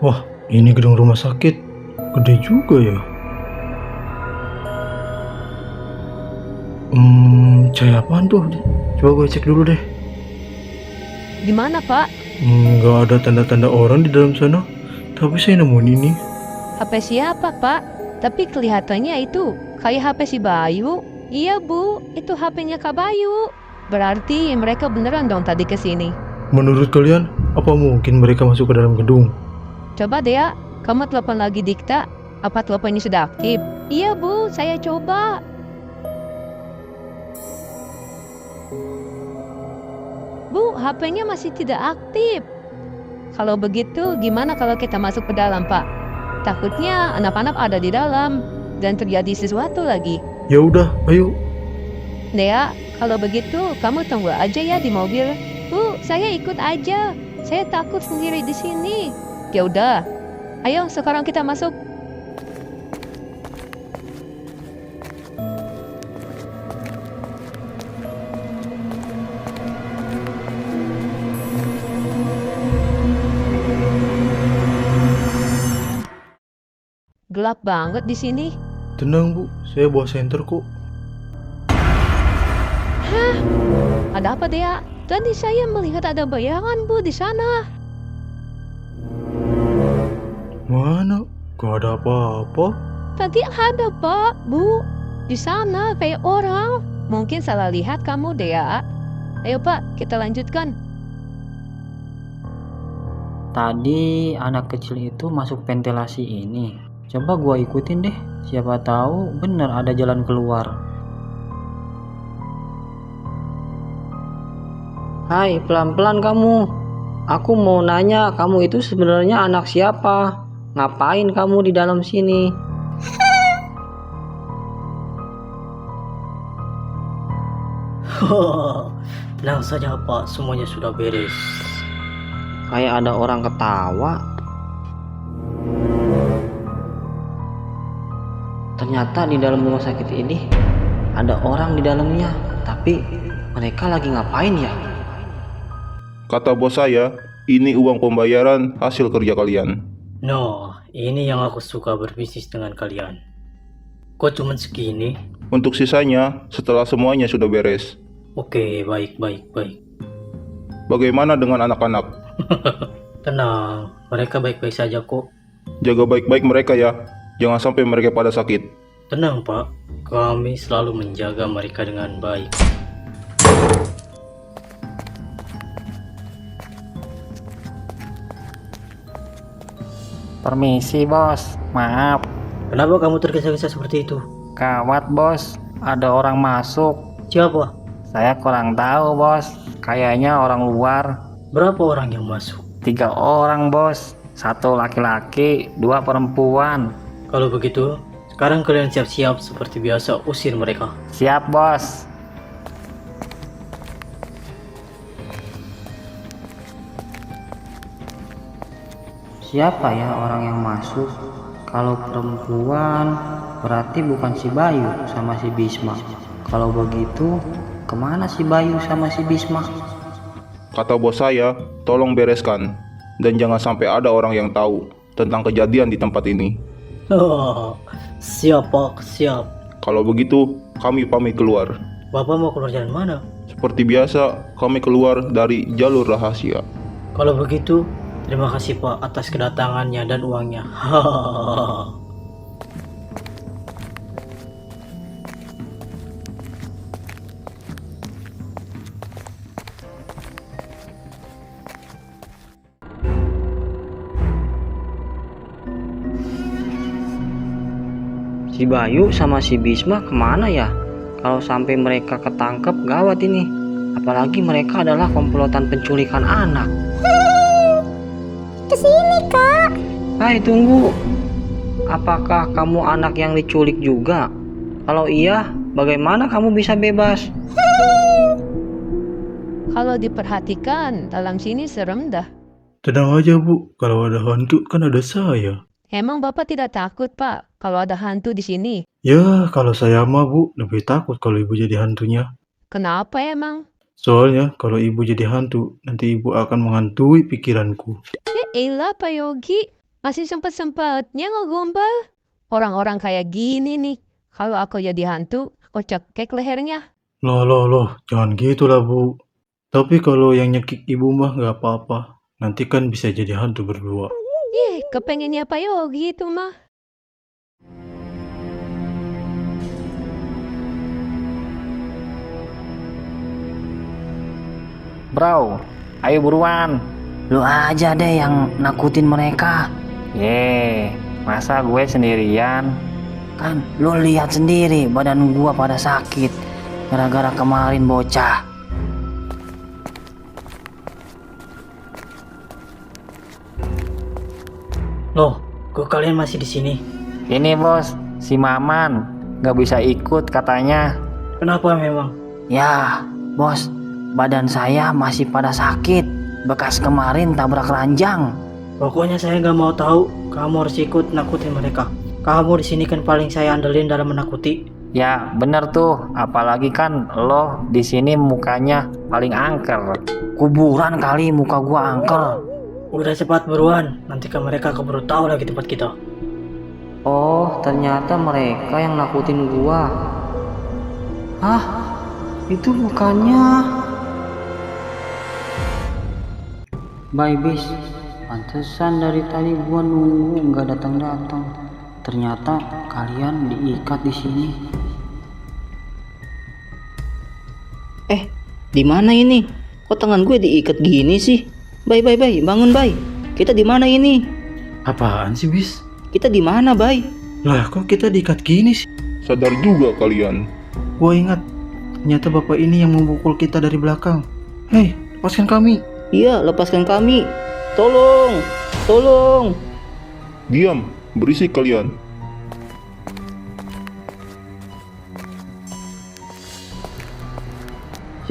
Wah, ini gedung rumah sakit. Gede juga ya. Cahaya apaan tuh? Coba gue cek dulu deh. Gimana, Pak? Nggak ada tanda-tanda orang di dalam sana. Tapi saya nemuin ini. HP siapa, Pak? Tapi kelihatannya itu kayak HP si Bayu. Iya, Bu. Itu HP-nya Kak Bayu. Berarti mereka beneran dong tadi kesini. Menurut kalian, apa mungkin mereka masuk ke dalam gedung? Coba Dea, kamu telepon lagi Dikta. Apa teleponnya sudah aktif? Iya, Bu. Saya coba. Bu, HP-nya masih tidak aktif. Kalau begitu, gimana kalau kita masuk ke dalam, Pak? Takutnya anak-anak ada di dalam dan terjadi sesuatu lagi. Ya udah, ayo. Dea, kalau begitu kamu tunggu aja ya di mobil. Bu, saya ikut aja. Saya takut sendiri di sini. Ya udah. Ayo sekarang kita masuk. Gelap banget di sini. Tenang Bu, saya bawa senter kok. Hah? Ada apa, Dea? Tadi saya melihat ada bayangan, Bu, di sana. Mana? Gak ada apa-apa. Tadi ada, Pak, Bu. Di sana kayak orang. Mungkin salah lihat kamu, Dea. Ayo, Pak, kita lanjutkan. Tadi anak kecil itu masuk ventilasi ini. Coba gua ikutin deh. Siapa tahu bener ada jalan keluar. Hai, pelan-pelan kamu. Aku mau nanya, kamu itu sebenarnya anak siapa? Ngapain kamu di dalam sini? Tenang saja Pak, semuanya sudah beres. Kayak ada orang ketawa. Ternyata di dalam rumah sakit ini ada orang di dalamnya, tapi mereka lagi ngapain ya? Kata bos saya, ini uang pembayaran hasil kerja kalian. No, ini yang aku suka berbisnis dengan kalian. Kok cuman segini? Untuk sisanya, setelah semuanya sudah beres. Oke, baik. Bagaimana dengan anak-anak? Tenang, mereka baik-baik saja kok. Jaga baik-baik mereka ya. Jangan sampai mereka pada sakit. Tenang Pak, kami selalu menjaga mereka dengan baik. Permisi bos, maaf. Kenapa kamu tergesa-gesa seperti itu? Gawat bos, ada orang masuk. Siapa? Saya kurang tahu bos, kayaknya orang luar. Berapa orang yang masuk? 3 orang bos, 1 laki-laki, 2 perempuan. Kalau begitu, sekarang kalian siap-siap seperti biasa usir mereka. Siap bos. Siapa ya orang yang masuk? Kalau perempuan berarti bukan si Bayu sama si Bisma. Kalau begitu, kemana si Bayu sama si Bisma? Kata bos saya, tolong bereskan. Dan jangan sampai ada orang yang tahu tentang kejadian di tempat ini. Oh, siap Pak, siap. Kalau begitu, kami pamit keluar. Bapak mau keluar jalan mana? Seperti biasa, kami keluar dari jalur rahasia. Kalau begitu, terima kasih Pak atas kedatangannya dan uangnya. Hahaha. Si Bayu sama si Bisma kemana ya? Kalau sampai mereka ketangkep gawat ini. Apalagi mereka adalah komplotan penculikan anak. Kesini Kak. Hai, tunggu. Apakah kamu anak yang diculik juga? Kalau iya, bagaimana kamu bisa bebas? Kalau diperhatikan, dalam sini serem dah. Tenang aja Bu, kalau ada hantu kan ada saya. Emang Bapak tidak takut, Pak, kalau ada hantu di sini? Ya, kalau saya mah Bu, lebih takut kalau Ibu jadi hantunya. Kenapa emang? Soalnya kalau Ibu jadi hantu, nanti Ibu akan menghantui pikiranku. Ya elah, Pak Yogi. Masih sempat-sempatnya ngegombal. Orang-orang kayak gini nih. Kalau aku jadi hantu, aku cekek lehernya. Loh, jangan gitu lah Bu. Tapi kalau yang nyekik Ibu mah nggak apa-apa. Nanti kan bisa jadi hantu berdua. Kepengennya Pak Yogi itu mah. Bro, ayo buruan. Lu aja deh yang nakutin mereka. Masa gue sendirian? Kan lu lihat sendiri badan gua pada sakit gara-gara kemarin bocah. Loh, kok kalian masih di sini? Ini bos, si Maman nggak bisa ikut katanya. Kenapa memang? Ya, bos, badan saya masih pada sakit. Bekas kemarin tabrak ranjang. Pokoknya saya nggak mau tahu. Kamu harus ikut nakutin mereka. Kamu di sini kan paling saya andelin dalam menakuti. Ya, bener tuh. Apalagi kan lo di sini mukanya paling angker. Kuburan kali muka gua angker. Udah cepat buruan, nanti kan mereka keburu tahu lagi tempat kita. Oh, ternyata mereka yang nakutin gua. Hah? Itu bukannya Bye bis. Pantesan dari tadi gua nunggu nggak datang-datang. Ternyata kalian diikat di sini. Di mana ini? Kok tangan gue diikat gini sih? Bay, bangun bay. Kita di mana ini? Apaan sih, Bis? Kita di mana, bay? Lah, kok kita diikat gini sih? Sadar juga kalian. Gua ingat, ternyata bapak ini yang memukul kita dari belakang. Hei, lepaskan kami. Iya, lepaskan kami. Tolong. Diam, berisik kalian.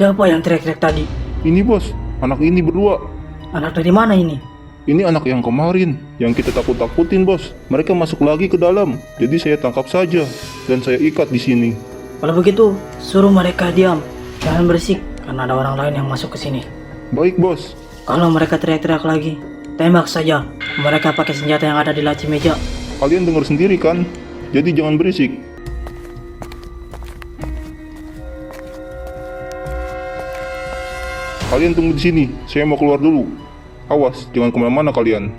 Siapa yang teriak-teriak tadi? Ini bos, anak ini berdua. Anak dari mana ini? Ini anak yang kemarin, yang kita takut-takutin bos. Mereka masuk lagi ke dalam, jadi saya tangkap saja dan saya ikat di sini. Kalau begitu, suruh mereka diam. Jangan berisik, karena ada orang lain yang masuk ke sini. Baik bos. Kalau mereka teriak-teriak lagi, tembak saja. Mereka pakai senjata yang ada di laci meja. Kalian dengar sendiri kan? Jadi jangan berisik. Kalian tunggu di sini, saya mau keluar dulu. Awas, jangan kemana-mana kalian.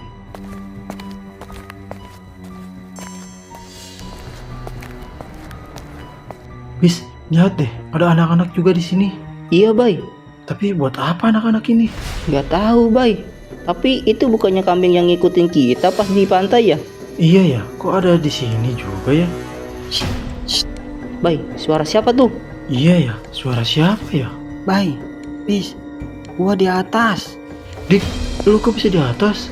Bis, lihat deh, ada anak-anak juga di sini. Iya, bay. Tapi buat apa anak-anak ini? Gak tahu, bay. Tapi itu bukannya kambing yang ngikutin kita pas di pantai ya? Iya ya, kok ada di sini juga ya? Bay, suara siapa tuh? Iya ya, suara siapa ya? Bay, bis, gua di atas. Dik, lu kok bisa di atas?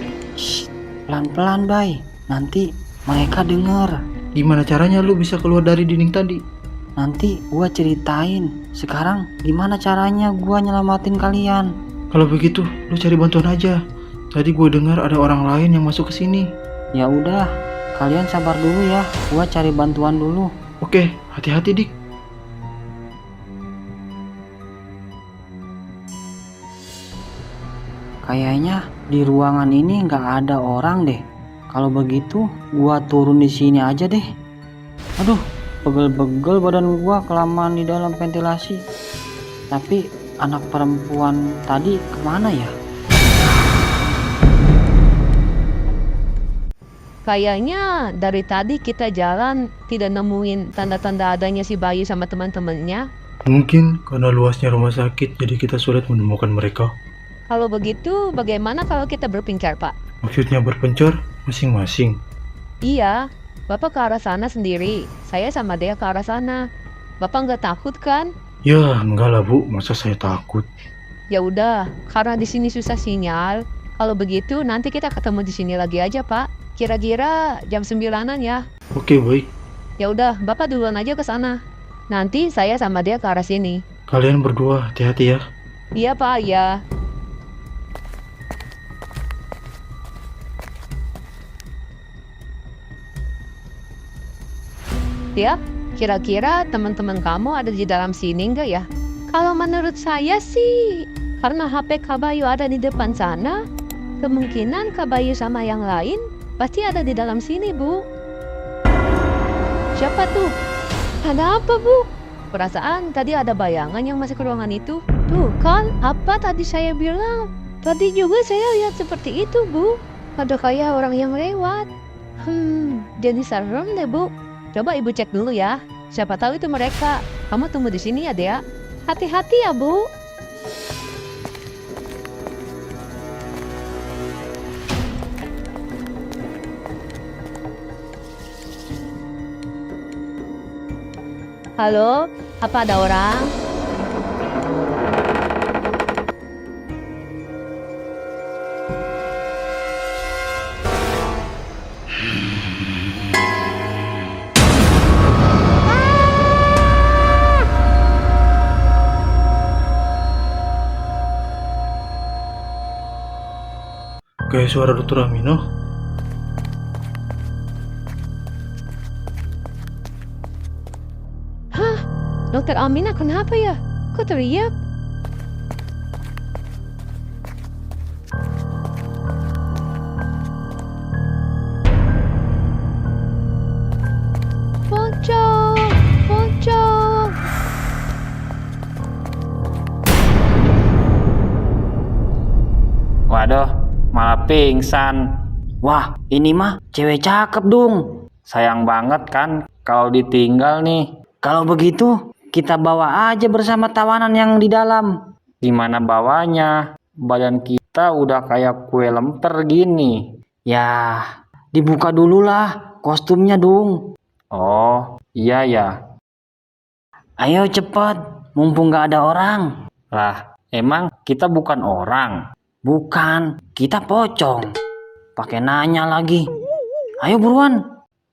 Pelan-pelan, bay. Nanti mereka denger. Gimana caranya lu bisa keluar dari dinding tadi? Nanti gua ceritain. Sekarang gimana caranya gua nyelamatin kalian? Kalau begitu, lu cari bantuan aja. Tadi gue dengar ada orang lain yang masuk ke sini. Ya udah, kalian sabar dulu ya. Gua cari bantuan dulu. Oke, hati-hati Dik. Kayaknya di ruangan ini nggak ada orang deh. Kalau begitu, gua turun di sini aja deh. Aduh, pegel-pegel badan gua kelamaan di dalam ventilasi. Tapi anak perempuan tadi kemana ya? Kayaknya dari tadi kita jalan tidak nemuin tanda-tanda adanya si Bayu sama teman-temannya. Mungkin karena luasnya rumah sakit, jadi kita sulit menemukan mereka. Kalau begitu, bagaimana kalau kita berpencar, Pak? Maksudnya berpencar masing-masing. Iya, Bapak ke arah sana sendiri. Saya sama Dea ke arah sana. Bapak nggak takut kan? Ya, enggak lah Bu, masa saya takut. Ya udah, karena di sini susah sinyal. Kalau begitu, nanti kita ketemu di sini lagi aja, Pak. Kira-kira jam 9-an ya. Oke, baik. Ya udah, Bapak duluan aja ke sana. Nanti saya sama dia ke arah sini. Kalian berdua hati-hati ya. Iya, Pak, ya. Ya, kira-kira teman-teman kamu ada di dalam sini nggak ya? Kalau menurut saya sih, karena HP Kak Bayu ada di depan sana, kemungkinan Kak Bayu sama yang lain pasti ada di dalam sini, Bu. Siapa tuh? Ada apa, Bu? Perasaan tadi ada bayangan yang masuk ke ruangan itu. Tuh kan, apa tadi saya bilang? Tadi juga saya lihat seperti itu, Bu. Ada kayak orang yang lewat. Jadi serem deh, Bu. Coba Ibu cek dulu ya. Siapa tahu itu mereka. Kamu tunggu di sini ya, Dea. Hati-hati ya, Bu. Halo, apa ada orang? Kayak suara Dokter Aminah. Dokter Aminah kenapa ya? Kok teriak? Pocong! Pocong! Waduh, malah pingsan. Wah, ini mah cewek cakep dong. Sayang banget kan kalau ditinggal nih. Kalau begitu, kita bawa aja bersama tawanan yang di dalam. Gimana bawanya? Badan kita udah kayak kue lemper gini. Ya, dibuka dulu lah kostumnya dong. Oh, iya ya. Ayo cepet, mumpung gak ada orang. Lah, emang kita bukan orang? Bukan, kita pocong. Pakai nanya lagi. Ayo buruan.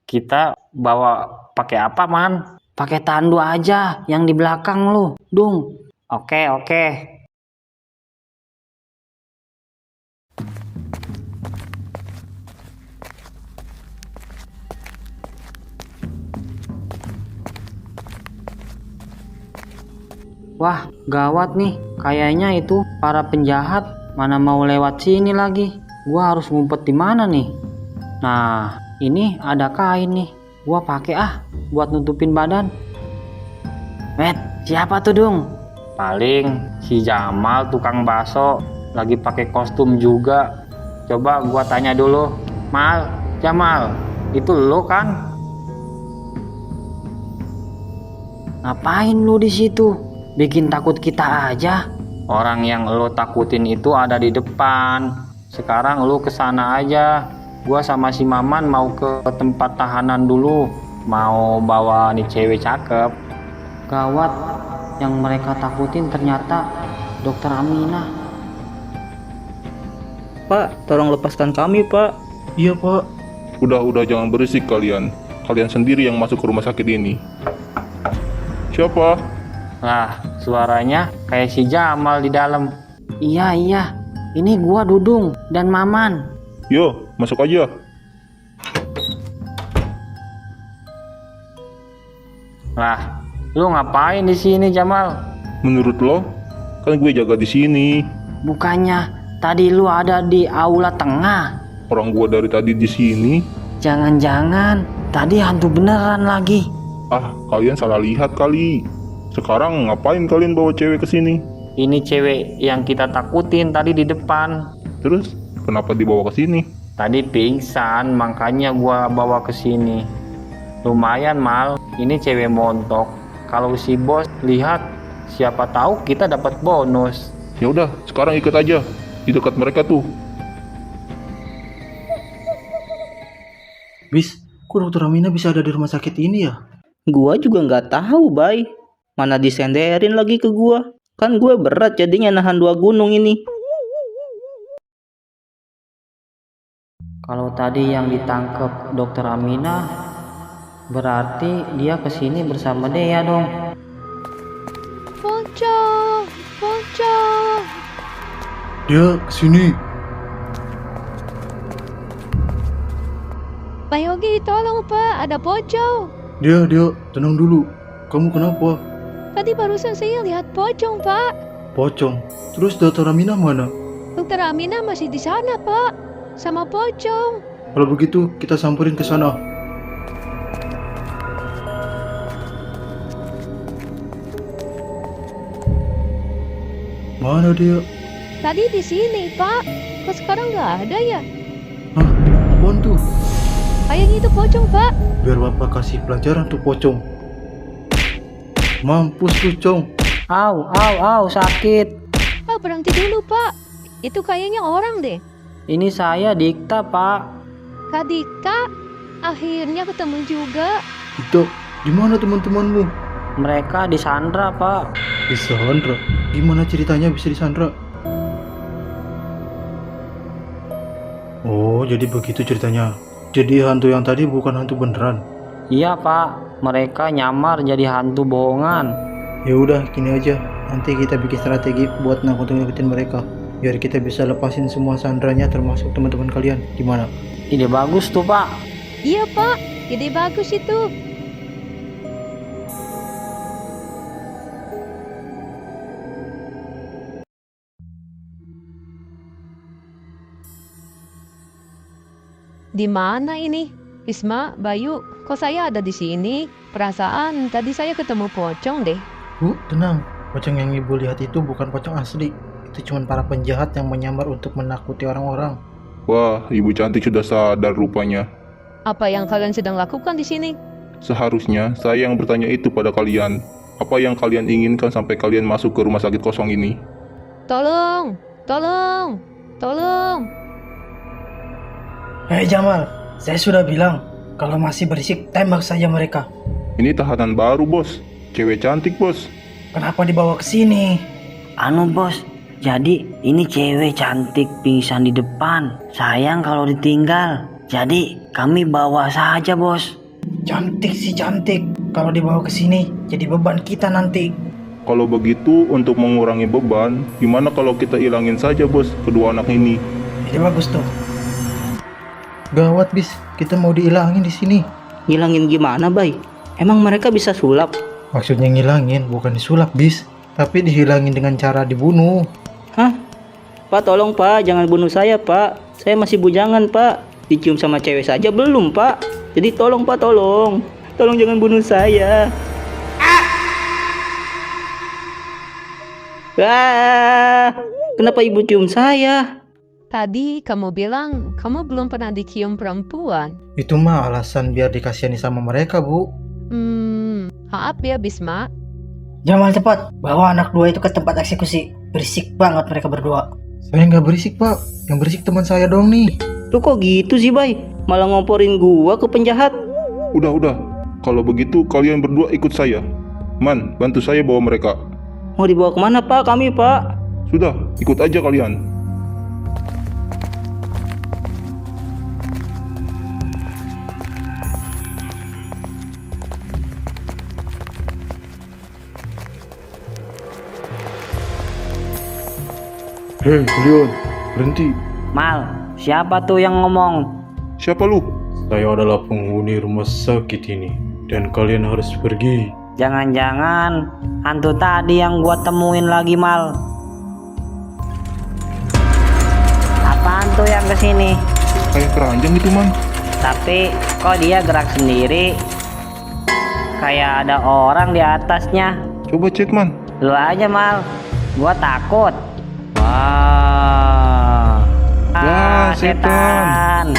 Kita bawa pakai apa, Man? Pakai tandu aja yang di belakang lu, Dung. Oke. Wah, gawat nih. Kayaknya itu para penjahat mana mau lewat sini lagi. Gua harus ngumpet di mana nih? Nah, ini ada kain nih. Gua pakai buat nutupin badan. Siapa tuh, Dung? Paling si Jamal tukang bakso lagi pakai kostum juga. Coba gua tanya dulu. Jamal, itu lo kan? Ngapain lu di situ? Bikin takut kita aja. Orang yang lo takutin itu ada di depan. Sekarang lo kesana aja. Gua sama si Maman mau ke tempat tahanan dulu. Mau bawa nih cewek cakep. Gawat, yang mereka takutin ternyata Dokter Aminah. Pak, tolong lepaskan kami, Pak. Iya, Pak. Udah jangan berisik kalian. Kalian sendiri yang masuk ke rumah sakit ini. Siapa? Lah, suaranya kayak si Jamal di dalam. Iya. Ini gua Dudung dan Maman. Yo, masuk aja. Lah, lu ngapain di sini, Jamal? Menurut lo, kan gue jaga di sini. Bukannya tadi lu ada di aula tengah? Orang gue dari tadi di sini. Jangan-jangan tadi hantu beneran lagi. Kalian salah lihat kali. Sekarang ngapain kalian bawa cewek ke sini? Ini cewek yang kita takutin tadi di depan. Terus kenapa dibawa ke sini? Tadi pingsan, makanya gua bawa ke sini. Lumayan, Mal. Ini cewek montok. Kalau si bos lihat, siapa tahu kita dapat bonus. Ya udah, sekarang ikut aja di dekat mereka tuh. Bis, kok Dokter Aminah bisa ada di rumah sakit ini ya? Gua juga nggak tahu, Bay. Mana disenderin lagi ke gua. Kan gue berat jadinya nahan 2 gunung ini. Kalau tadi yang ditangkap Dokter Aminah, berarti dia kesini bersama Dea dong. Pocong! Dia kesini. Pak Yogi, tolong Pak, ada pocong. Dia, tenang dulu. Kamu kenapa? Tadi barusan saya lihat pocong, Pak. Pocong? Terus Dokter Aminah mana? Dokter Aminah masih di sana, Pak. Sama pocong. Kalau begitu, kita samperin ke sana. Mana dia? Tadi di sini, Pak. Kok sekarang nggak ada ya? Hah? Apaan tuh? Kayaknya itu pocong, Pak. Biar Bapak kasih pelajaran tuh pocong. Mampus tuh, Cong. Au, sakit. Pak, berhenti dulu, Pak. Itu kayaknya orang deh. Ini saya Dikta, Pak. Kak Dika, akhirnya ketemu juga. Dito, di mana teman-temanmu? Mereka disandra, Pak. Disandra? Gimana ceritanya bisa disandra? Oh, jadi begitu ceritanya. Jadi hantu yang tadi bukan hantu beneran. Iya, Pak. Mereka nyamar jadi hantu bohongan. Ya udah, gini aja. Nanti kita bikin strategi buat nakutin mereka. biar kita bisa lepasin semua sandranya termasuk teman-teman kalian. Gimana? Ide bagus tuh Pak. Iya Pak, ide bagus itu. Di mana ini? Isma, Bayu, kok saya ada di sini? Perasaan tadi saya ketemu pocong deh. Bu, tenang. Pocong yang ibu lihat itu bukan pocong asli. Itu cuma para penjahat yang menyamar untuk menakuti orang-orang. Wah, ibu cantik sudah sadar rupanya. Apa yang kalian sedang lakukan di sini? Seharusnya saya yang bertanya itu pada kalian. Apa yang kalian inginkan sampai kalian masuk ke rumah sakit kosong ini? Tolong, tolong, tolong. Hei Jamal, saya sudah bilang, kalau masih berisik, tembak saja mereka. Ini tahanan baru, bos. Cewek cantik, bos. Kenapa dibawa ke sini? Anu bos, jadi ini cewek cantik pingsan di depan. Sayang kalau ditinggal. Jadi kami bawa saja bos. Cantik sih cantik. Kalau dibawa ke sini, jadi beban kita nanti. Kalau begitu, untuk mengurangi beban, gimana kalau kita ilangin saja, bos, kedua anak ini? Jadi bagus tuh. Gawat, Bis. Kita mau dihilangin di sini. Ngilangin gimana, Bay? Emang mereka bisa sulap? Maksudnya ngilangin, bukan disulap, Bis. Tapi dihilangin dengan cara dibunuh. Hah? Pak, tolong Pak, jangan bunuh saya Pak. Saya masih bujangan Pak. Dicium sama cewek saja belum Pak. Jadi tolong Pak, tolong. Tolong jangan bunuh saya. Ah! Kenapa ibu cium saya? Tadi kamu bilang kamu belum pernah dicium perempuan. Itu mah alasan biar dikasihani sama mereka, Bu. Maaf ya Bisma. Jamal cepat, bawa anak dua itu ke tempat eksekusi. Berisik banget mereka berdua. Saya nggak berisik, Pak. Yang berisik teman saya dong nih. Lu kok gitu sih Bay? Malah ngomporin gua ke penjahat. Udah. Kalau begitu, kalian berdua ikut saya. Man, bantu saya bawa mereka. Mau dibawa kemana Pak? Kami Pak. Sudah, ikut aja kalian. Hei kalian, berhenti. Mal, siapa tuh yang ngomong? Siapa lu? Saya adalah penghuni rumah sakit ini, dan kalian harus pergi. Jangan-jangan hantu tadi yang gua temuin lagi Mal. Apaan tuh yang kesini? Kayak keranjang gitu, Man. Tapi kok dia gerak sendiri? Kayak ada orang di atasnya. Coba cek, Man. Lu aja Mal, gua takut. Wah, Wah, setan.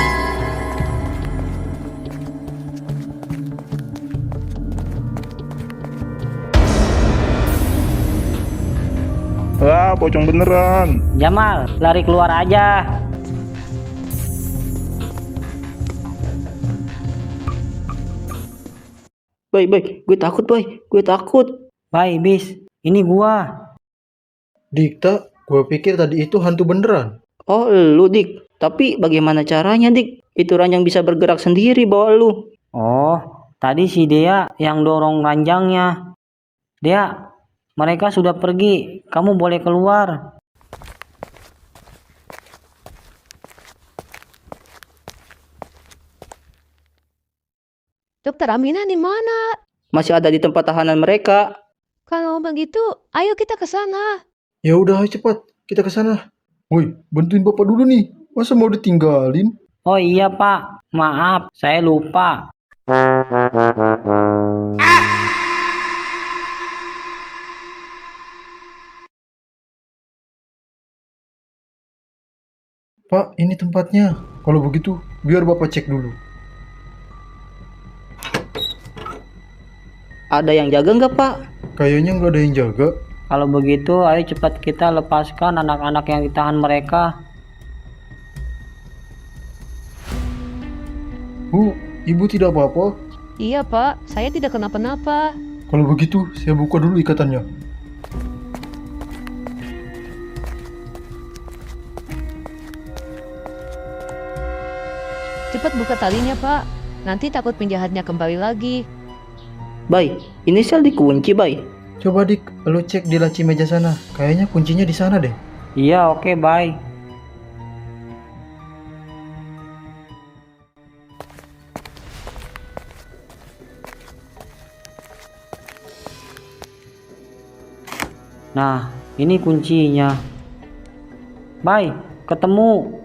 Wah, pocong beneran. Jamal, lari keluar aja. Bay, gue takut Bay. Gue takut. Bay, Bis, ini gua. Dikta, gue pikir tadi itu hantu beneran. Oh lu Dik. Tapi bagaimana caranya Dik? Itu ranjang bisa bergerak sendiri bawa lu. Oh, tadi si Dea yang dorong ranjangnya. Dea, mereka sudah pergi. Kamu boleh keluar. Dokter Aminah di mana? Masih ada di tempat tahanan mereka. Kalau begitu, ayo kita ke sana. Ya udah, ayo cepat. Kita ke sana. Woi, bantuin Bapak dulu nih. Masa mau ditinggalin? Oh iya Pak, maaf, saya lupa. Pak, ini tempatnya. Kalau begitu, biar Bapak cek dulu. Ada yang jaga nggak Pak? Kayaknya nggak ada yang jaga. Kalau begitu, ayo cepat kita lepaskan anak-anak yang ditahan mereka. Bu, Ibu tidak apa-apa? Iya Pak, saya tidak kenapa-napa. Kalau begitu, saya buka dulu ikatannya. Cepat buka talinya Pak. Nanti takut penjahatnya kembali lagi. Bay, ini sel dikunci Bay. Coba Dik, lu cek di laci meja sana. Kayaknya kuncinya di sana deh. Iya, oke, bye. Nah, ini kuncinya. Bye, ketemu.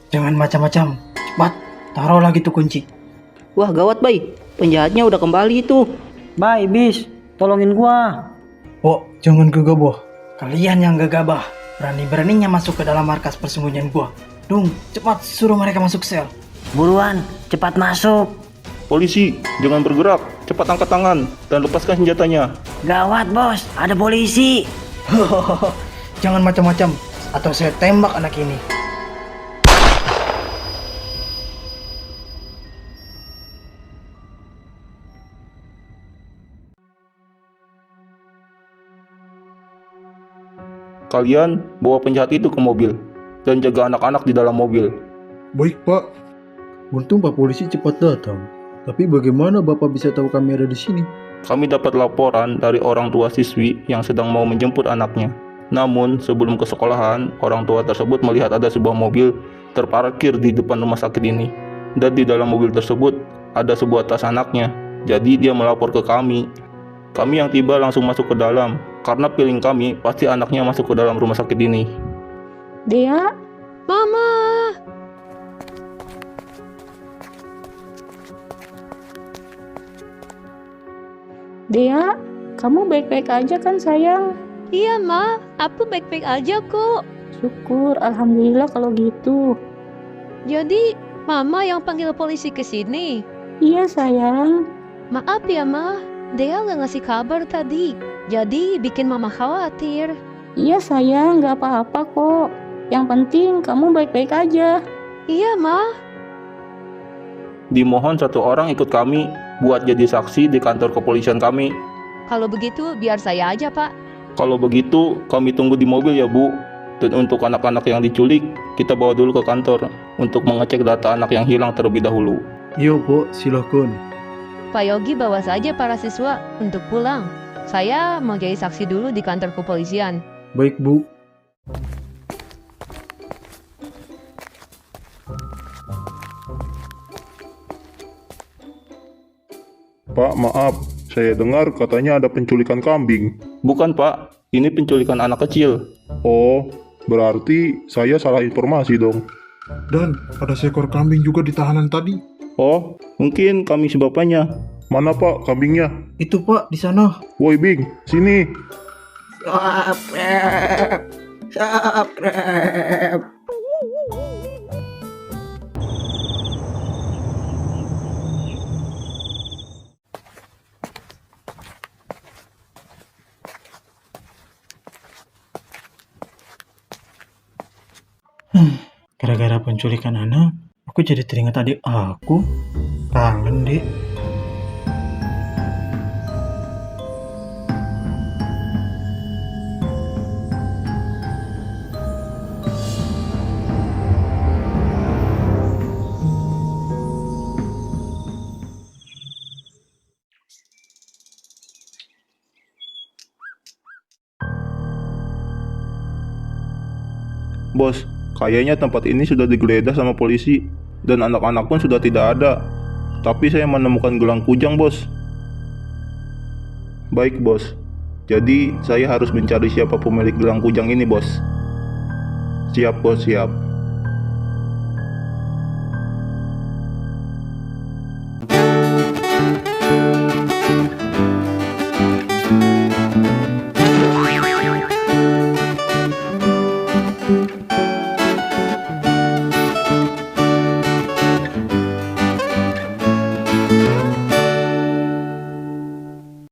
Jangan macam-macam. Cepat, taruh lagi tuh kunci. Wah gawat Bay, penjahatnya udah kembali itu. Bye, bis. Tolongin gua. Oh, jangan gegabah. Kalian yang gegabah. Berani-beraninya masuk ke dalam markas persembunyian gua. Dung, cepat suruh mereka masuk sel. Buruan, cepat masuk. Polisi, jangan bergerak. Cepat angkat tangan dan lepaskan senjatanya. Gawat, bos. Ada polisi. Jangan macam-macam, atau saya tembak anak ini. Kalian bawa penjahat itu ke mobil dan jaga anak-anak di dalam mobil. Baik Pak. Untung Pak Polisi cepat datang. Tapi bagaimana Bapak bisa tahu kami ada di sini? Kami dapat laporan dari orang tua siswi yang sedang mau menjemput anaknya. Namun sebelum ke sekolahan, orang tua tersebut melihat ada sebuah mobil terparkir di depan rumah sakit ini. Dan di dalam mobil tersebut ada sebuah tas anaknya. Jadi dia melapor ke kami. Kami yang tiba langsung masuk ke dalam. Karena feeling kami pasti anaknya masuk ke dalam rumah sakit ini. Dea, Mama. Dea, kamu baik-baik aja kan sayang? Iya, Ma. Aku baik-baik aja kok. Syukur, alhamdulillah kalau gitu. Jadi, Mama yang panggil polisi ke sini. Iya sayang. Maaf ya, Ma. Dea nggak ngasih kabar tadi. Jadi, bikin Mama khawatir. Iya sayang, nggak apa-apa kok. Yang penting kamu baik-baik aja. Iya, Ma. Dimohon satu orang ikut kami buat jadi saksi di kantor kepolisian kami. Kalau begitu, biar saya aja, Pak. Kalau begitu, kami tunggu di mobil ya, Bu. Dan untuk anak-anak yang diculik, kita bawa dulu ke kantor untuk mengecek data anak yang hilang terlebih dahulu. Iya Bu, silakan. Pak Yogi bawa saja para siswa untuk pulang. Saya mau jadi saksi dulu di kantor kepolisian. Baik Bu. Pak, maaf. Saya dengar katanya ada penculikan kambing. Bukan, Pak. Ini penculikan anak kecil. Oh, berarti saya salah informasi dong. Dan ada seekor kambing juga di tahanan tadi. Oh, mungkin kami si bapaknya. Mana Pak kambingnya? Itu Pak, di sana. Woi Bing, sini. Gara-gara penculikan anak, aku jadi teringat adik aku. Kangen, Dek. Bos, kayaknya tempat ini sudah digeledah sama polisi dan anak-anak pun sudah tidak ada. Tapi saya menemukan gelang kujang, Bos. Baik, Bos. Jadi saya harus mencari siapa pemilik gelang kujang ini, Bos. Siap, Bos, siap.